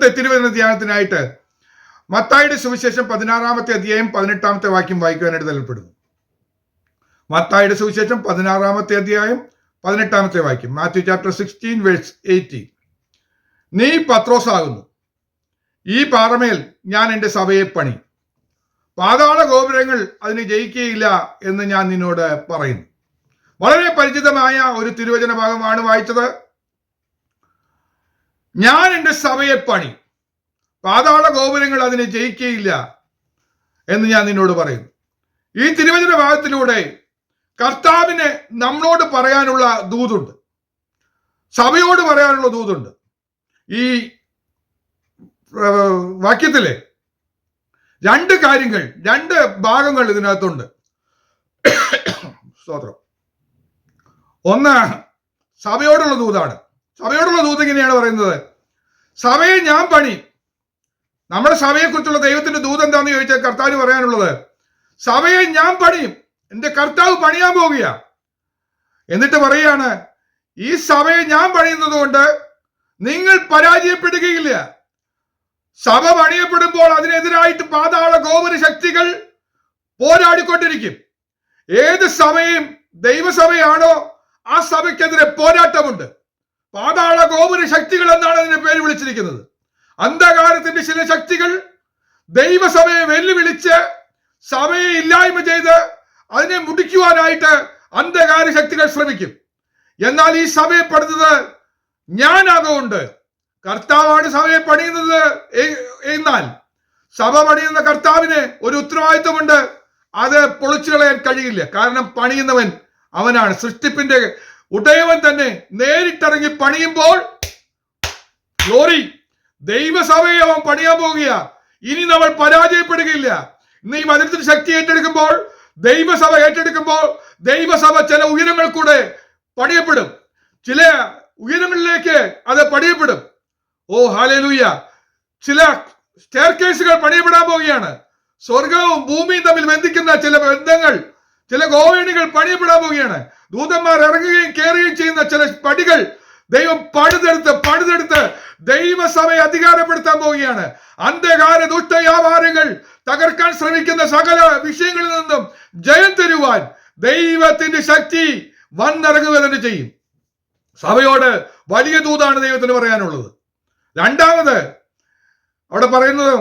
ഇന്നത്തെ തിരുവചന ധ്യാനത്തിനായിട്ട് മത്തായിയുടെ സുവിശേഷം 16-ാമത്തെ അധ്യായം 18-ാമത്തെ വാക്യം വായിക്കുവാനായിട്ട് താല്പര്യപ്പെടുന്നു. മത്തായിയുടെ സുവിശേഷം 16-ാമത്തെ അധ്യായം 18-ാമത്തെ വാക്യം. Matthew chapter 16 verse 18. നീ പത്രോസ് ആകുന്നു, ഈ പാറമേൽ ഞാൻ എൻ്റെ സഭയെ പണി, പാതാള ഗോപുരങ്ങൾ അതിനെ ജയിക്കുകയില്ല എന്ന് ഞാൻ നിന്നോട് പറയുന്നു. വളരെ പരിചിതമായ ഒരു തിരുവചന ഭാഗമാണ് വായിച്ചത്. ഞാൻ എൻ്റെ സഭയെ പണി, പാതാള ഗോപുരങ്ങൾ അതിനെ ജയിക്കുകയില്ല എന്ന് ഞാൻ നിന്നോട് പറയുന്നു. ഈ തിരുവചന ഭാഗത്തിലൂടെ കർത്താവിന് നമ്മളോട് പറയാനുള്ള ദൂതുണ്ട്, സഭയോട് പറയാനുള്ള ദൂതുണ്ട്. ഈ വാക്യത്തിലെ രണ്ട് കാര്യങ്ങൾ, രണ്ട് ഭാഗങ്ങൾ ഇതിനകത്തുണ്ട്. സ്തോത്രം. ഒന്ന് സഭയോടുള്ള ദൂതാണ്. സഭയോടുള്ള ദൂത് ഇങ്ങനെയാണ് പറയുന്നത്: സഭയെ ഞാൻ പണി. നമ്മുടെ സഭയെക്കുറിച്ചുള്ള ദൈവത്തിന്റെ ദൂത് എന്താണെന്ന് ചോദിച്ചാൽ കർത്താവ് പറയാനുള്ളത്, സഭയെ ഞാൻ പണിയും, എൻ്റെ കർത്താവ് പണിയാൻ പോവുക. എന്നിട്ട് പറയാണ്, ഈ സഭയെ ഞാൻ പണിയുന്നത് കൊണ്ട് നിങ്ങൾ പരാജയപ്പെടുകയില്ല. സഭ പണിയപ്പെടുമ്പോൾ അതിനെതിരായിട്ട് പാതാള ഗോപുര ശക്തികൾ പോരാടിക്കൊണ്ടിരിക്കും. ഏത് സഭയും ദൈവസഭയാണോ ആ സഭയ്ക്കെതിരെ പോരാട്ടമുണ്ട്. പാതാള ഗോപുര ശക്തികൾ എന്നാണ് അതിന്റെ പേര് വിളിച്ചിരിക്കുന്നത്. അന്ധകാരത്തിന്റെ ചില ശക്തികൾ ദൈവസഭയെ വെല്ലുവിളിച്ച് സഭയെ ഇല്ലായ്മ ചെയ്ത് അതിനെ മുടിക്കുവാനായിട്ട് അന്ധകാര ശക്തികൾ ശ്രമിക്കും. എന്നാൽ ഈ സഭയെ പണിതത് ഞാനാകൊണ്ട്, കർത്താവാണ് സഭയെ പണിയുന്നത്. എന്നാൽ സഭ പണിയുന്ന കർത്താവിന് ഒരു ഉത്തരവാദിത്വമുണ്ട്. അത് പൊളിച്ചു കളയാൻ കഴിയില്ല. കാരണം പണിയുന്നവൻ അവനാണ്. സൃഷ്ടിപ്പിന്റെ ഉടയവൻ തന്നെ നേരിട്ടിറങ്ങി പണിയുമ്പോൾ ഗ്ലോറി, ദൈവസഭയെ അവൻ പണിയാൻ പോകുക. ഇനി നമ്മൾ പരാജയപ്പെടുകയില്ല. ഇന്ന് ഈ വചനത്തിന് ശക്തി ഏറ്റെടുക്കുമ്പോൾ, ദൈവസഭ ഏറ്റെടുക്കുമ്പോൾ, ദൈവസഭ ചില ഉയരങ്ങൾ കൂടെ പണിയപ്പെടും. ചില ഉയരങ്ങളിലേക്ക് അത് പണിയപ്പെടും. ഓ ഹല്ലേലൂയ. ചില സ്റ്റെയർകേസുകൾ പണിയപ്പെടാൻ പോവുകയാണ്. സ്വർഗവും ഭൂമിയും തമ്മിൽ ബന്ധിക്കുന്ന ചില ബന്ധങ്ങൾ, ചില ഗോവേണികൾ പണിയപ്പെടാൻ പോവുകയാണ്. ദൂതന്മാർ ഇറങ്ങുകയും കയറുകയും ചെയ്യുന്ന ചില പടികൾ ദൈവം പണിതെടുത്ത് ദൈവസഭയെ അധികാരപ്പെടുത്താൻ പോവുകയാണ്. അന്ധകാര ദുഷ്ടവ്യാപാരങ്ങൾ തകർക്കാൻ ശ്രമിക്കുന്ന സകല വിഷയങ്ങളിൽ നിന്നും ജയം തരുവാൻ ദൈവത്തിന്റെ ശക്തി വന്നിറങ്ങുക തന്നെ ചെയ്യും. സഭയോട് വലിയ ദൂതാണ് ദൈവത്തിന് പറയാനുള്ളത്. രണ്ടാമത് അവിടെ പറയുന്നത്,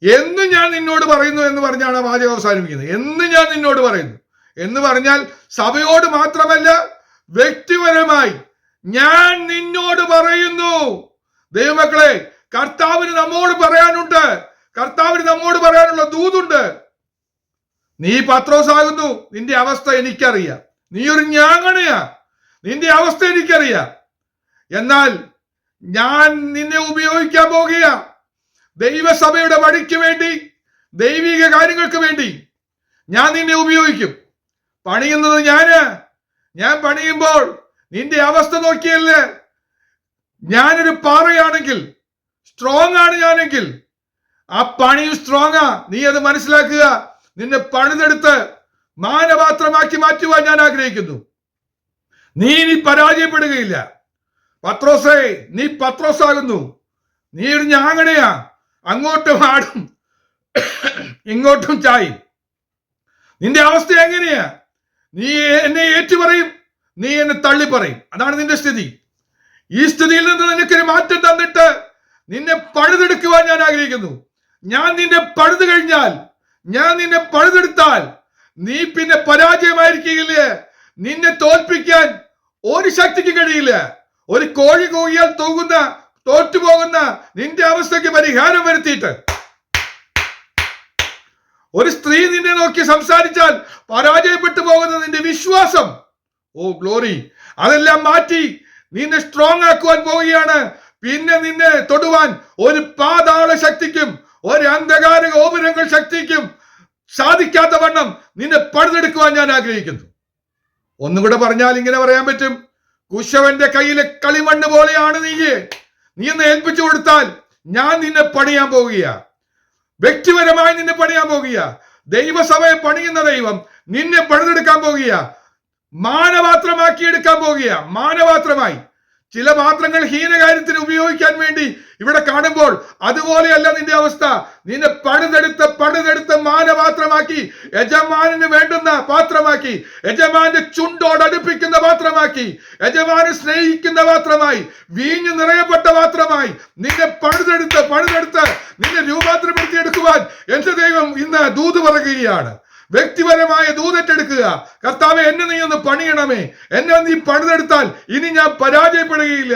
എന്ന് ഞാൻ നിന്നോട് പറയുന്നു എന്ന് പറഞ്ഞാണ് ആ വാചകം അവസാനിപ്പിക്കുന്നത്. എന്ന് ഞാൻ നിന്നോട് പറയുന്നു എന്ന് പറഞ്ഞാൽ സഭയോട് മാത്രമല്ല, വ്യക്തിപരമായി ഞാൻ നിന്നോട് പറയുന്നു. ദൈവമക്കളെ, കർത്താവിന് നമ്മോട് പറയാനുണ്ട്. കർത്താവിന് നമ്മോട് പറയാനുള്ള ദൂതുണ്ട്. നീ പത്രോസ് ആകുന്നു, നിന്റെ അവസ്ഥ എനിക്കറിയാം. നീ ഒരു ഞാങ്ങണയാ, നിന്റെ അവസ്ഥ എനിക്കറിയാം. എന്നാൽ ഞാൻ നിന്നെ ഉപയോഗിക്കാൻ പോകുക. ദൈവസഭയുടെ വഴിക്ക് വേണ്ടി, ദൈവിക കാര്യങ്ങൾക്ക് വേണ്ടി ഞാൻ നിന്നെ ഉപയോഗിക്കും. പണിയുന്നത് ഞാൻ പണിയുമ്പോൾ നിന്റെ അവസ്ഥ നോക്കിയല്ലേ. ഞാനൊരു പാറയാണെങ്കിൽ, സ്ട്രോങ് ആണ് ഞാനെങ്കിൽ, ആ പണിയും സ്ട്രോങ്ങാ. നീ അത് മനസ്സിലാക്കുക. നിന്നെ പണിതെടുത്ത് മാനപാത്രമാക്കി മാറ്റുവാൻ ഞാൻ ആഗ്രഹിക്കുന്നു. നീ ഇനി പരാജയപ്പെടുകയില്ല. പത്രോസേ, നീ പത്രോസാകുന്നു. നീ ഒരു ഞാങ്ങണയാ. അങ്ങോട്ടും ആടും ഇങ്ങോട്ടും ചായും. നിന്റെ അവസ്ഥ എങ്ങനെയാ? നീ എന്നെ ഏറ്റുപറയും, നീ എന്നെ തള്ളി പറയും. അതാണ് നിന്റെ സ്ഥിതി. ഈ സ്ഥിതിയിൽ നിന്ന് നിനക്കൊരു മാറ്റം തന്നിട്ട് നിന്നെ പഴുതെടുക്കുവാൻ ഞാൻ ആഗ്രഹിക്കുന്നു. ഞാൻ നിന്നെ പഴുതു കഴിഞ്ഞാൽ, ഞാൻ നിന്നെ പഴുതെടുത്താൽ നീ പിന്നെ പരാജയമായിരിക്കില്ലേ. നിന്നെ തോൽപ്പിക്കാൻ ഒരു ശക്തിക്ക് കഴിയില്ല. ഒരു കോഴി കൂകിയാൽ തോറ്റുപോകുന്ന നിന്റെ അവസ്ഥയ്ക്ക് പരിഹാരം വരുത്തിയിട്ട്, ഒരു സ്ത്രീ നിന്നെ നോക്കി സംസാരിച്ചാൽ പരാജയപ്പെട്ടു പോകുന്ന നിന്റെ വിശ്വാസം, ഓ ഗ്ലോറി, അതെല്ലാം മാറ്റി നിന്നെ സ്ട്രോങ് ആക്കുവാൻ പോവുകയാണ്. പിന്നെ നിന്നെ തൊടുവാൻ ഒരു പാതാള ശക്തിക്കും ഒരു അന്ധകാര ഗോപുരങ്ങൾ ശക്തിക്കും സാധിക്കാത്ത വണ്ണം നിന്നെ പഴുതെടുക്കുവാൻ ഞാൻ ആഗ്രഹിക്കുന്നു. ഒന്നുകൂടെ പറഞ്ഞാൽ ഇങ്ങനെ പറയാൻ പറ്റും: കുശവന്റെ കയ്യിലെ കളിമണ്ണ് പോലെയാണ് നീ എന്ന് ഏൽപ്പിച്ചു കൊടുത്താൽ ഞാൻ നിന്നെ പണിയാൻ പോവുക. വ്യക്തിപരമായി നിന്നെ പണിയാൻ പോവുക. ദൈവസഭയെ പണിയുന്ന ദൈവം നിന്നെ പണിതെടുക്കാൻ പോവുക. മാനപാത്രമാക്കി എടുക്കാൻ പോവുക. മാനപാത്രമായി ചില പാത്രങ്ങൾ ഹീനകാര്യത്തിന് ഉപയോഗിക്കാൻ വേണ്ടി ഇവിടെ കാണുമ്പോൾ അതുപോലെയല്ല നിന്റെ അവസ്ഥ. നിന്നെ പണിതെടുത്ത് മാനപാത്രമാക്കി, യജമാനന് വേണ്ടുന്ന പാത്രമാക്കി, യജമാന്റെ ചുണ്ടോട് അടുപ്പിക്കുന്ന പാത്രമാക്കി, യജമാനെ സ്നേഹിക്കുന്ന പാത്രമായി, വീഞ്ഞു നിറയപ്പെട്ട പാത്രമായി നിന്നെ പണിതെടുത്ത് നിന്നെ രൂപാന്തരപ്പെടുത്തിയെടുക്കുവാൻ എന്റെ ദൈവം ഇന്ന് ദൂത് പറയുകയാണ്. വ്യക്തിപരമായ ദൂതറ്റെടുക്കുക. കർത്താവെ, എന്നെ നീ ഒന്ന് പണിയണമേ. എന്നെ നീ പണിതെടുത്താൽ ഇനി ഞാൻ പരാജയപ്പെടുകയില്ല.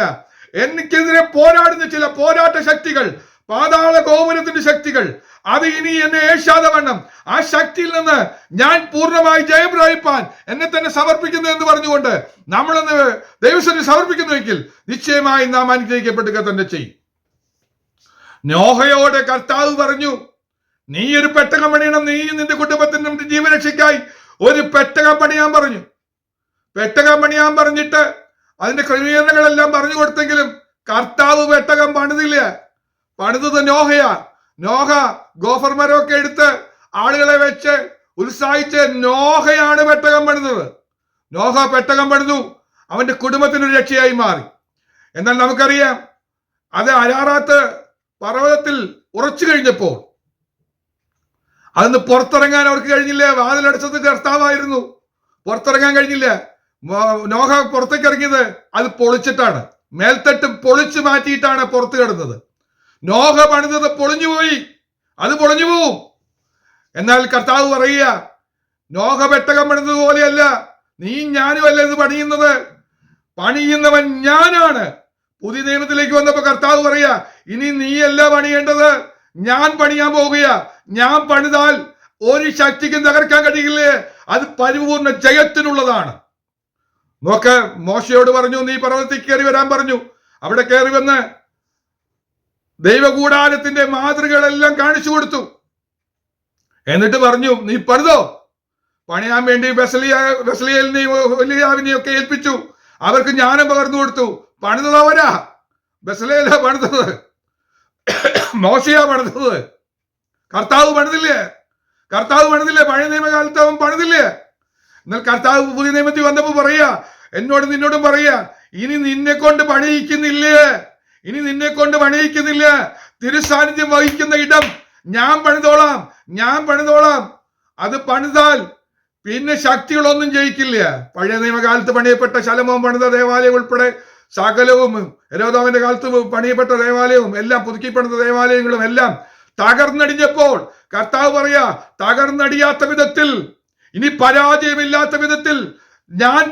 എനിക്കെതിരെ പോരാടുന്ന ചില പോരാട്ട ശക്തികൾ, പാതാള ഗോപുരത്തിന്റെ ശക്തികൾ, അത് ഇനി എന്നെ ഏശാതെ വണ്ണം ആ ശക്തിയിൽ നിന്ന് ഞാൻ പൂർണ്ണമായി ജയം പ്രാപിപ്പാൻ എന്നെ തന്നെ സമർപ്പിക്കുന്നു എന്ന് പറഞ്ഞുകൊണ്ട് നമ്മളൊന്ന് ദൈവത്തിന് സമർപ്പിക്കുന്നുവെങ്കിൽ നിശ്ചയമായി നാം അനുഗ്രഹിക്കപ്പെടുക തന്നെ ചെയ്യും. നോഹയോട് കർത്താവ് പറഞ്ഞു, നീ ഒരു പെട്ടകം പണിയണം. നീ നിന്റെ കുടുംബത്തിനും ജീവരക്ഷയ്ക്കായി ഒരു പെട്ടകം പണിയാൻ പറഞ്ഞു. പെട്ടകം പണിയാൻ പറഞ്ഞിട്ട് അതിന്റെ ക്രമീകരണങ്ങളെല്ലാം പറഞ്ഞു കൊടുത്തെങ്കിലും കർത്താവ് പെട്ടകം പണിതില്ല. പണിതത് നോഹയാ. നോഹ ഗോഫർ മരമൊക്കെ എടുത്ത് ആളുകളെ വെച്ച് ഉത്സാഹിച്ച് നോഹയാണ് പെട്ടകം പണിതത്. നോഹ പെട്ടകം പണിതു, അവന്റെ കുടുംബത്തിനൊരു രക്ഷയായി മാറി. എന്നാൽ നമുക്കറിയാം, അത് അരാറാത്ത് പർവ്വതത്തിൽ ഉറച്ചു കഴിഞ്ഞപ്പോൾ അതിന് പുറത്തിറങ്ങാൻ അവർക്ക് കഴിഞ്ഞില്ല. വാതിലടച്ചത് കർത്താവായിരുന്നു. പുറത്തിറങ്ങാൻ കഴിഞ്ഞില്ല. നോഹ പുറത്തേക്ക് ഇറങ്ങിയത് അത് പൊളിച്ചിട്ടാണ്. മേൽത്തട്ട് പൊളിച്ചു മാറ്റിയിട്ടാണ് പുറത്ത് കിടന്നത്. നോഹ പണിതത് പൊളിഞ്ഞുപോയി, അത് പൊളിഞ്ഞു പോവും. എന്നാൽ കർത്താവ് പറയുക, നോഹ പെട്ടകം പണിതത് പോലെയല്ല, നീ ഞാനും അല്ല ഇത് പണിയുന്നത്, പണിയുന്നവൻ ഞാനാണ്. പുതിയ നിയമത്തിലേക്ക് വന്നപ്പോ കർത്താവ് പറയുക, ഇനി നീയല്ല പണിയേണ്ടത്, ഞാൻ പണിയാൻ പോകുക. ഞാൻ പണിതാൽ ഒരു ശക്തിക്കും തകർക്കാൻ കഴിയില്ലേ, അത് പരിപൂർണ ജയത്തിനുള്ളതാണ്. നോക്ക്, മോശയോട് പറഞ്ഞു, നീ പർവ്വതത്തിൽ കയറി വരാൻ പറഞ്ഞു. അവിടെ കയറി വന്ന് ദൈവകൂടാരത്തിന്റെ മാതൃകകളെല്ലാം കാണിച്ചു കൊടുത്തു. എന്നിട്ട് പറഞ്ഞു, നീ പണിതോ. പണിയാൻ വേണ്ടി ബസലിയേലിനെയൊക്കെ ഏൽപ്പിച്ചു. അവർക്ക് ജ്ഞാനം പകർന്നു കൊടുത്തു. പണിതവരാ, ബസലേല പണിതത്, മോശയാ പണിതത്. കർത്താവ് പണിതില്ലേ? പഴയ നിയമകാലത്ത് അവൻ പണിതില്ലേ? എന്നാൽ കർത്താവ് പുതിയ നിയമത്തിൽ വന്നപ്പോ പറയാ, എന്നോടും നിന്നോടും പറയാ, ഇനി നിന്നെ കൊണ്ട് പണിയിക്കുന്നില്ല. തിരുസാന്നിധ്യം വഹിക്കുന്ന ഇടം ഞാൻ പണിതോളാം. അത് പണിതാൽ പിന്നെ ശക്തികളൊന്നും ജയിക്കില്ല. പഴയ നിയമകാലത്ത് പണിയപ്പെട്ട ശലോമോൻ പണിത ദേവാലയം ഉൾപ്പെടെ സകലവും, ഹെരോദാവിന്റെ കാലത്ത് പണിയപ്പെട്ട ദേവാലയവും എല്ലാം, പുതുക്കി പണിത ദേവാലയങ്ങളും എല്ലാം തകർന്നടിഞ്ഞപ്പോൾ കർത്താവ് പറയാ, തകർന്നടിയാത്ത വിധത്തിൽ, ഇനി പരാജയമില്ലാത്ത വിധത്തിൽ ഞാൻ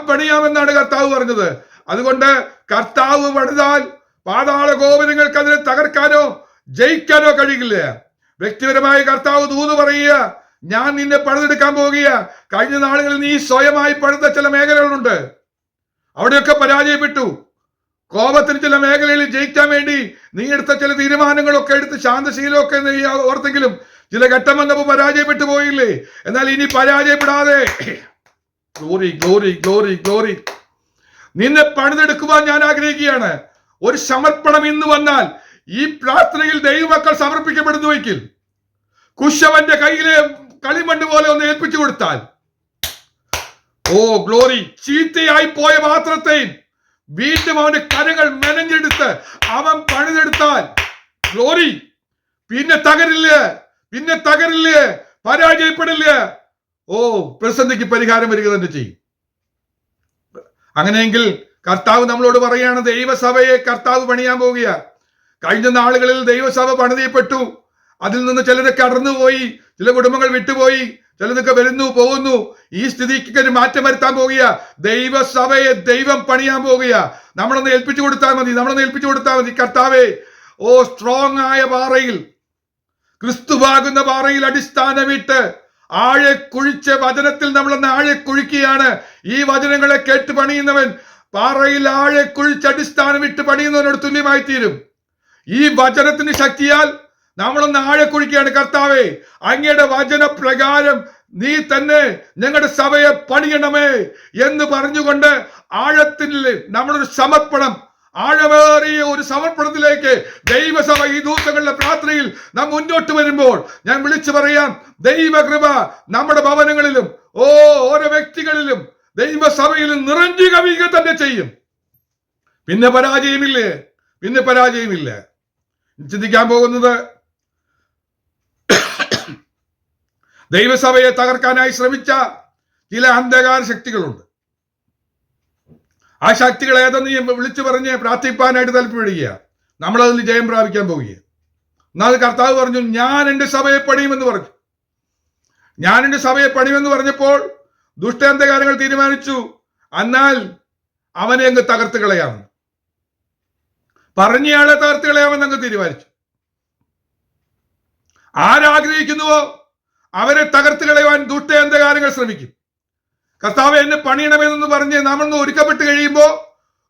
പണിയാമെന്നാണ് കർത്താവ് പറഞ്ഞത്. അതുകൊണ്ട് കർത്താവ് പണിതാൽ പാതാള ഗോപുരങ്ങൾക്ക് അതിനെ തകർക്കാനോ ജയിക്കാനോ കഴിയില്ല. വ്യക്തിപരമായി കർത്താവ് ദൂത് പറയുക, ഞാൻ നിന്നെ പണിതെടുക്കാൻ പോകുക. കഴിഞ്ഞ നാളുകളിൽ നീ സ്വയമായി പണിത ചില മേഖലകളുണ്ട്, അവിടെയൊക്കെ പരാജയപ്പെട്ടു. കോപത്തിന് ചില മേഖലയിൽ ജയിക്കാൻ വേണ്ടി നീ എടുത്ത ചില തീരുമാനങ്ങളൊക്കെ എടുത്ത് ശാന്തശീലമൊക്കെ നീ ഓർത്തെങ്കിലും ചില ഘട്ടം വന്നപ്പോൾ പരാജയപ്പെട്ടു പോയില്ലേ? എന്നാൽ ഇനി പരാജയപ്പെടാതെ ഗ്ലോറി നിന്നെ പണിതെടുക്കുവാൻ ഞാൻ ആഗ്രഹിക്കുകയാണ്. ഒരു സമർപ്പണം ഇന്ന് വന്നാൽ ഈ പ്രാർത്ഥനയിൽ ദൈവമക്കൾ സമർപ്പിക്കപ്പെടുന്നുവെങ്കിൽ, കുശവന്റെ കയ്യിലെ കളിമണ്ണ് പോലെ ഒന്ന് ഏൽപ്പിച്ചു കൊടുത്താൽ, ഓ ഗ്ലോറി, ചീത്തയായി പോയ പാത്രത്തെയും വീണ്ടും അവന്റെ കരങ്ങൾ മെനഞ്ഞെടുത്ത് അവൻ പണിതെടുത്താൽ ഗ്ലോറി, പിന്നെ തകരില്ലേ, പരാജയപ്പെടില്ല. ഓ, പ്രതിസന്ധിക്ക് പരിഹാരം വരിക തന്നെ ചെയ്യും. അങ്ങനെയെങ്കിൽ കർത്താവ് നമ്മളോട് പറയാണ്, ദൈവസഭയെ കർത്താവ് പണിയാൻ പോകുക. കഴിഞ്ഞ നാളുകളിൽ ദൈവസഭ പണിതപ്പെട്ടു. അതിൽ നിന്ന് ചിലരൊക്കെ അടർന്നുപോയി, ചില കുടുംബങ്ങൾ വിട്ടുപോയി, ചിലതൊക്കെ വരുന്നു പോകുന്നു. ഈ സ്ഥിതിക്ക് ഒരു മാറ്റം വരുത്താൻ പോകുക. ദൈവസഭയെ ദൈവം പണിയാൻ പോകുക. നമ്മളൊന്ന് ഏൽപ്പിച്ചു കൊടുത്താൽ മതി. കർത്താവേ, ഓ സ്ട്രോങ് ആയ പാറയിൽ, ക്രിസ്തുവാകുന്ന പാറയിൽ അടിസ്ഥാനമിട്ട് ആഴെ കുഴിച്ച വചനത്തിൽ നമ്മളൊന്ന് ആഴെ കുഴിക്കുകയാണ്. ഈ വചനങ്ങളെ കേട്ട് പണിയുന്നവൻ പാറയിൽ ആഴെ കുഴിച്ച് അടിസ്ഥാനമിട്ട് പണിയുന്നവനോട് തുല്യമായി തീരും. ഈ വചനത്തിന് ശക്തിയാൽ നമ്മളൊന്ന് ആഴെ കുഴിക്കുകയാണ്. കർത്താവേ, അങ്ങയുടെ വചനപ്രകാരം നീ തന്നെ ഞങ്ങളുടെ സഭയെ പണിയണമേ എന്ന് പറഞ്ഞുകൊണ്ട് ആഴത്തിൽ നമ്മളൊരു സമർപ്പണം, ആഴമേറിയ ഒരു സമർപ്പണത്തിലേക്ക് ദൈവസഭ ഈ ദിവസങ്ങളിലെ പ്രാർത്ഥനയിൽ നാം മുന്നോട്ട് വരുമ്പോൾ ഞാൻ വിളിച്ചു പറയാം, ദൈവകൃപ നമ്മുടെ ഭവനങ്ങളിലും ഓരോ വ്യക്തികളിലും ദൈവസഭയിലും നിറഞ്ഞു കവിയുക തന്നെ ചെയ്യും. പിന്നെ പരാജയമില്ലേ? പിന്നെ പരാജയമില്ല. ചിന്തിക്കാൻ പോകുന്നത്, ദൈവസഭയെ തകർക്കാനായി ശ്രമിച്ച ചില അന്ധകാര ശക്തികളുണ്ട്. ആ ശക്തികൾ ഏതെന്ന് വിളിച്ചു പറഞ്ഞ് പ്രാർത്ഥിപ്പാനായിട്ട് താല്പര്യപ്പെടുക. നമ്മളതിൽ ജയം പ്രാപിക്കാൻ പോവുക. എന്നാൽ കർത്താവ് പറഞ്ഞു, ഞാൻ എൻ്റെ സഭയെ പണിയുമെന്ന് പറഞ്ഞു. ഞാൻ എൻ്റെ സഭയെ പണിയുമെന്ന് പറഞ്ഞപ്പോൾ ദുഷ്ടഅന്ധകാരങ്ങൾ തീരുമാനിച്ചു, എന്നാൽ അവനെ അങ്ങ് തകർത്ത് കളയാമെന്ന്. പറഞ്ഞയാളെ തകർത്ത് കളയാമെന്ന് അങ്ങ് തീരുമാനിച്ചു. ആരാഗ്രഹിക്കുന്നുവോ അവരെ തകർത്ത് കളയുവാൻ ദുഷ്ടഅന്ധകാരങ്ങൾ ശ്രമിക്കും. കർത്താവ് എന്നെ പണിയണമെന്ന് പറഞ്ഞ് നമ്മളൊന്ന് ഒരുക്കപ്പെട്ട് കഴിയുമ്പോൾ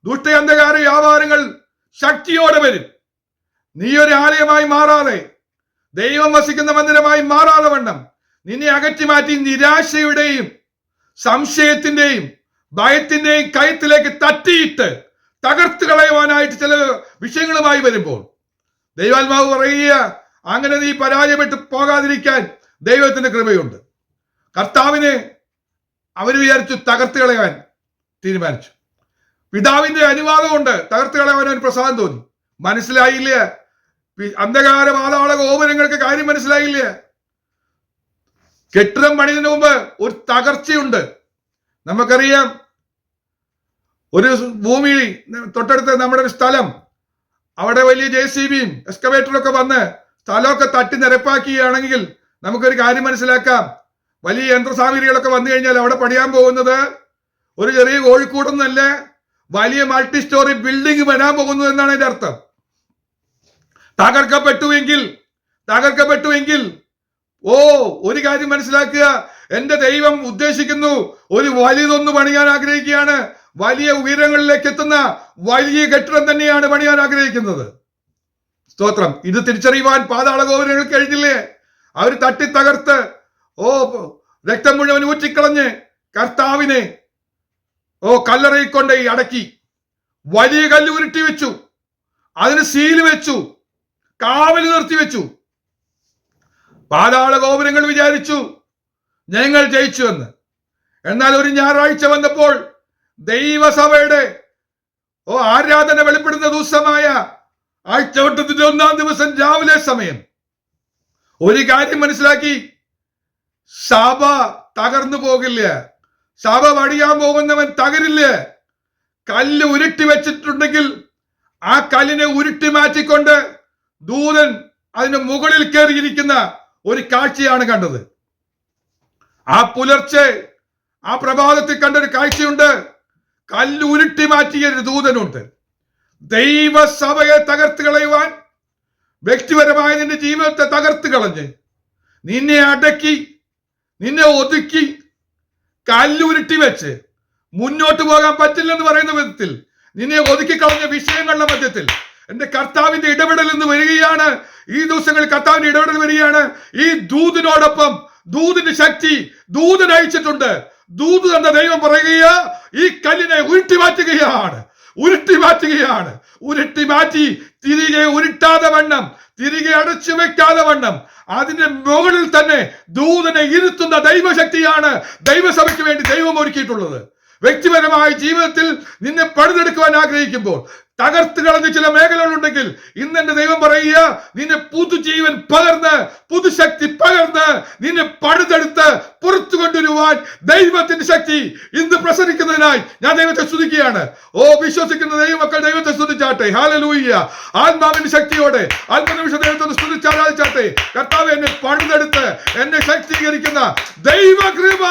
ദുഷ്ടഅന്ധകാര വ്യാപാരങ്ങൾ ശക്തിയോടെ വരും. നീ ഒരു ആലയമായി മാറാതെ, ദൈവം വസിക്കുന്ന മന്ദിരമായി മാറാതെ വണ്ണം നിന്നെ അകറ്റി മാറ്റി നിരാശയുടെയും സംശയത്തിന്റെയും ഭയത്തിന്റെയും കയത്തിലേക്ക് തട്ടിയിട്ട് തകർത്ത് കളയുവാനായിട്ട് ചില വിഷയങ്ങളുമായി വരുമ്പോൾ ദൈവാത്മാവ് പറയുക, അങ്ങനെ നീ പരാജയപ്പെട്ടു പോകാതിരിക്കാൻ ദൈവത്തിന്റെ കൃപയുണ്ട്. കർത്താവിനെ അവർ വിചാരിച്ചു തകർത്ത് കളയാൻ തീരുമാനിച്ചു. പിതാവിന്റെ അനുവാദം കൊണ്ട് തകർത്ത് കളയാൻ അവന് പ്രസാദം തോന്നി. മനസ്സിലായില്ല, അന്ധകാര പാതാള ഗോപുരങ്ങൾക്ക് കാര്യം മനസ്സിലായില്ല. കെട്ടിടം പണിതിന് മുമ്പ് ഒരു തകർച്ചയുണ്ട്. നമുക്കറിയാം, ഒരു ഭൂമി തൊട്ടടുത്ത് നമ്മുടെ ഒരു സ്ഥലം, അവിടെ വലിയ JCBയും എക്സ്കവേറ്ററൊക്കെ വന്ന് സ്ഥലമൊക്കെ തട്ടി നിരപ്പാക്കുകയാണെങ്കിൽ നമുക്കൊരു കാര്യം മനസ്സിലാക്കാം. വലിയ യന്ത്രസാമഗ്രികളൊക്കെ വന്നു കഴിഞ്ഞാൽ അവിടെ പണിയാൻ പോകുന്നത് ഒരു ചെറിയ കോഴിക്കൂടൊന്നല്ല, വലിയ മൾട്ടി സ്റ്റോറി ബിൽഡിംഗ് വരാൻ പോകുന്നു എന്നാണ് അതിന്റെ അർത്ഥം. തകർക്കപ്പെട്ടുവെങ്കിൽ ഒരു കാര്യം മനസ്സിലാക്കുക, എന്റെ ദൈവം ഉദ്ദേശിക്കുന്നു, ഒരു വലിയതൊന്ന് പണിയാൻ ആഗ്രഹിക്കുകയാണ്. വലിയ ഉയരങ്ങളിലേക്ക് എത്തുന്ന വലിയ കെട്ടിടം തന്നെയാണ് പണിയാൻ ആഗ്രഹിക്കുന്നത്. സ്തോത്രം. ഇത് തിരിച്ചറിയുവാൻ പാതാള ഗോപുരങ്ങൾ കഴിഞ്ഞില്ലേ? അവർ തട്ടി തകർത്ത് രക്തം മുഴുവൻ ഊറ്റിക്കളഞ്ഞ് കർത്താവിനെ കല്ലറയിൽ കൊണ്ട് അടക്കി. വലിയ കല്ല് ഉരുട്ടി വെച്ചു, അതിന് സീല് വെച്ചു, കാവല് നിർത്തി വെച്ചു. പാതാള ഗോപുരങ്ങൾ വിചാരിച്ചു ഞങ്ങൾ ജയിച്ചു എന്ന്. എന്നാൽ ഒരു ഞായറാഴ്ച വന്നപ്പോൾ ദൈവസഭയുടെ ആരാധന വെളിപ്പെടുന്ന ദിവസമായ ആഴ്ചവട്ടത്തിന്റെ 1-ാം ദിവസം രാവിലെ സമയം ഒരു കാര്യം മനസ്സിലാക്കി, സഭ തകർന്നു പോകില്ല. സഭ പണിയാൻ പോകുന്നവൻ തകരില്ല. കല്ല് ഉരുട്ടി വെച്ചിട്ടുണ്ടെങ്കിൽ ആ കല്ലിനെ ഉരുട്ടി മാറ്റിക്കൊണ്ട് ദൂതൻ അതിന് മുകളിൽ കയറിയിരിക്കുന്ന ഒരു കാഴ്ചയാണ് കണ്ടത്. ആ പുലർച്ചെ ആ പ്രഭാതത്തിൽ കണ്ടൊരു കാഴ്ചയുണ്ട്. കല്ല് ഉരുട്ടി മാറ്റിയ ഒരു ദൂതനുണ്ട്. ദൈവസഭയെ തകർത്ത് കളയുവാൻ, വ്യക്തിപരമായ നിന്റെ ജീവിതത്തെ തകർത്ത് കളഞ്ഞ് നിന്നെ അടക്കി, നിന്നെ ഒതുക്കി, കല്ലുരുട്ടി വെച്ച് മുന്നോട്ട് പോകാൻ പറ്റില്ലെന്ന് പറയുന്ന വിധത്തിൽ നിന്നെ ഒതുക്കി കളഞ്ഞ വിഷയങ്ങളുടെ മധ്യത്തിൽ എന്റെ കർത്താവിന്റെ ഇടപെടൽ എന്ന് വരികയാണ്. ഈ ദിവസങ്ങളിൽ കർത്താവിന്റെ ഇടപെടൽ വരികയാണ്. ഈ ദൂതിനോടൊപ്പം ദൂതിന്റെ ശക്തി ദൂതൻ അയച്ചിട്ടുണ്ട്. ദൂത് എന്ന ദൈവം പറയുക, ഈ കല്ലിനെ ഉരുട്ടി മാറ്റുകയാണ്. ഉരുട്ടി മാറ്റി തിരികെ ഉരുട്ടാതെ വണ്ണം, തിരികെ അടച്ചു വെക്കാതെ വണ്ണം അതിന്റെ മുകളിൽ തന്നെ ദൂതനെ ഇരുത്തുന്ന ദൈവശക്തിയാണ് ദൈവസഭയ്ക്ക് വേണ്ടി ദൈവം ഒരുക്കിയിട്ടുള്ളത്. വ്യക്തിപരമായ ജീവിതത്തിൽ നിന്നെ പണിതെടുക്കുവാൻ ആഗ്രഹിക്കുമ്പോൾ തകർത്ത് കളഞ്ഞ ചില മേഖലകളുണ്ടെങ്കിൽ ഇന്ന് എന്റെ ദൈവം പറയുക, നിന്നെ പുതുജീവൻ പകർന്ന്, പുതുശക്തി പകർന്ന് നിന്നെ പണിതെടുത്ത് പുറത്തു കൊണ്ടുവരുവാൻ ദൈവത്തിന്റെ ശക്തി ഇന്ന് പ്രസരിക്കുന്നതിനായി ഞാൻ ദൈവത്തെ സ്തുതിക്കുകയാണ്. വിശ്വസിക്കുന്ന ദൈവമക്കൾ ദൈവത്തെ സ്തുതിച്ചാട്ടെ. ഹല്ലേലൂയ. ആത്മാവിന്റെ ശക്തിയോടെ അല്പനിമിഷം ദൈവത്തെ സ്തുതിച്ച് ആരാധിച്ചാട്ടെ. കർത്താവ് എന്നെ പണിതെടുത്ത് എന്നെ ശക്തീകരിക്കുന്ന ദൈവകൃപ.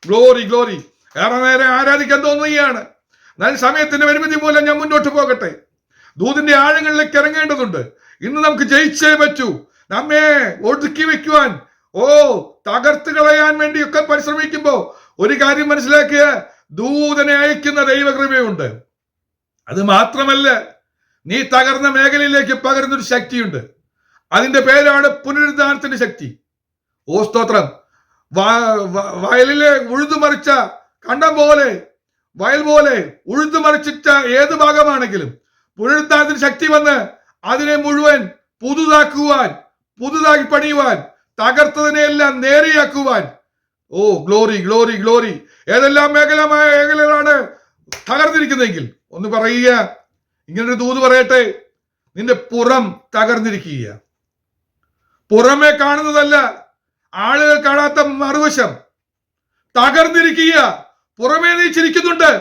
Glory glory. ഏറെ നേരം ആരാധിക്കാൻ തോന്നുകയാണ്. എന്നാൽ സമയത്തിന്റെ പരിമിതി മൂലം ഞാൻ മുന്നോട്ട് പോകട്ടെ. ദൂതിന്റെ ആഴങ്ങളിലേക്ക് ഇറങ്ങേണ്ടതുണ്ട്. ഇന്ന് നമുക്ക് ജയിച്ചേ പറ്റൂ. നമ്മെ ഒതുക്കി വെക്കുവാൻ, തകർത്ത് കളയാൻ വേണ്ടിയൊക്കെ പരിശ്രമിക്കുമ്പോൾ ഒരു കാര്യം മനസ്സിലാക്കുക, ദൂതനെ അയക്കുന്ന ദൈവകൃപയുണ്ട്. അത് മാത്രമല്ല, നീ തകർന്ന മേഖലയിലേക്ക് പകരുന്നൊരു ശക്തിയുണ്ട്. അതിന്റെ പേരാണ് പുനരുദ്ധാനത്തിന്റെ ശക്തി. സ്തോത്രം. വയലിലെ ഉഴുതുമറിച്ച കണ്ടം പോലെ, വയൽ പോലെ ഉഴുതുമറിച്ചിട്ട ഏത് ഭാഗമാണെങ്കിലും പുനരുദ്ധാനത്തിന് ശക്തി വന്ന് അതിനെ മുഴുവൻ പുതുതാക്കി പണിയുവാൻ, തകർത്തതിനെല്ലാം നേരെയാക്കുവാൻ. Glory glory glory. ഏതെല്ലാം മേഖലകളാണ് തകർന്നിരിക്കുന്നെങ്കിൽ ഒന്ന് പറയുക, ഇങ്ങനൊരു ദൂത് പറയട്ടെ, നിന്റെ പുറം തകർന്നിരിക്കുക. പുറമെ കാണുന്നതല്ല, ആളുകൾ കാണാത്ത മറുവശം തകർന്നിരിക്കുക. പുറമേ നീ ചിരിക്കുന്നുണ്ട്,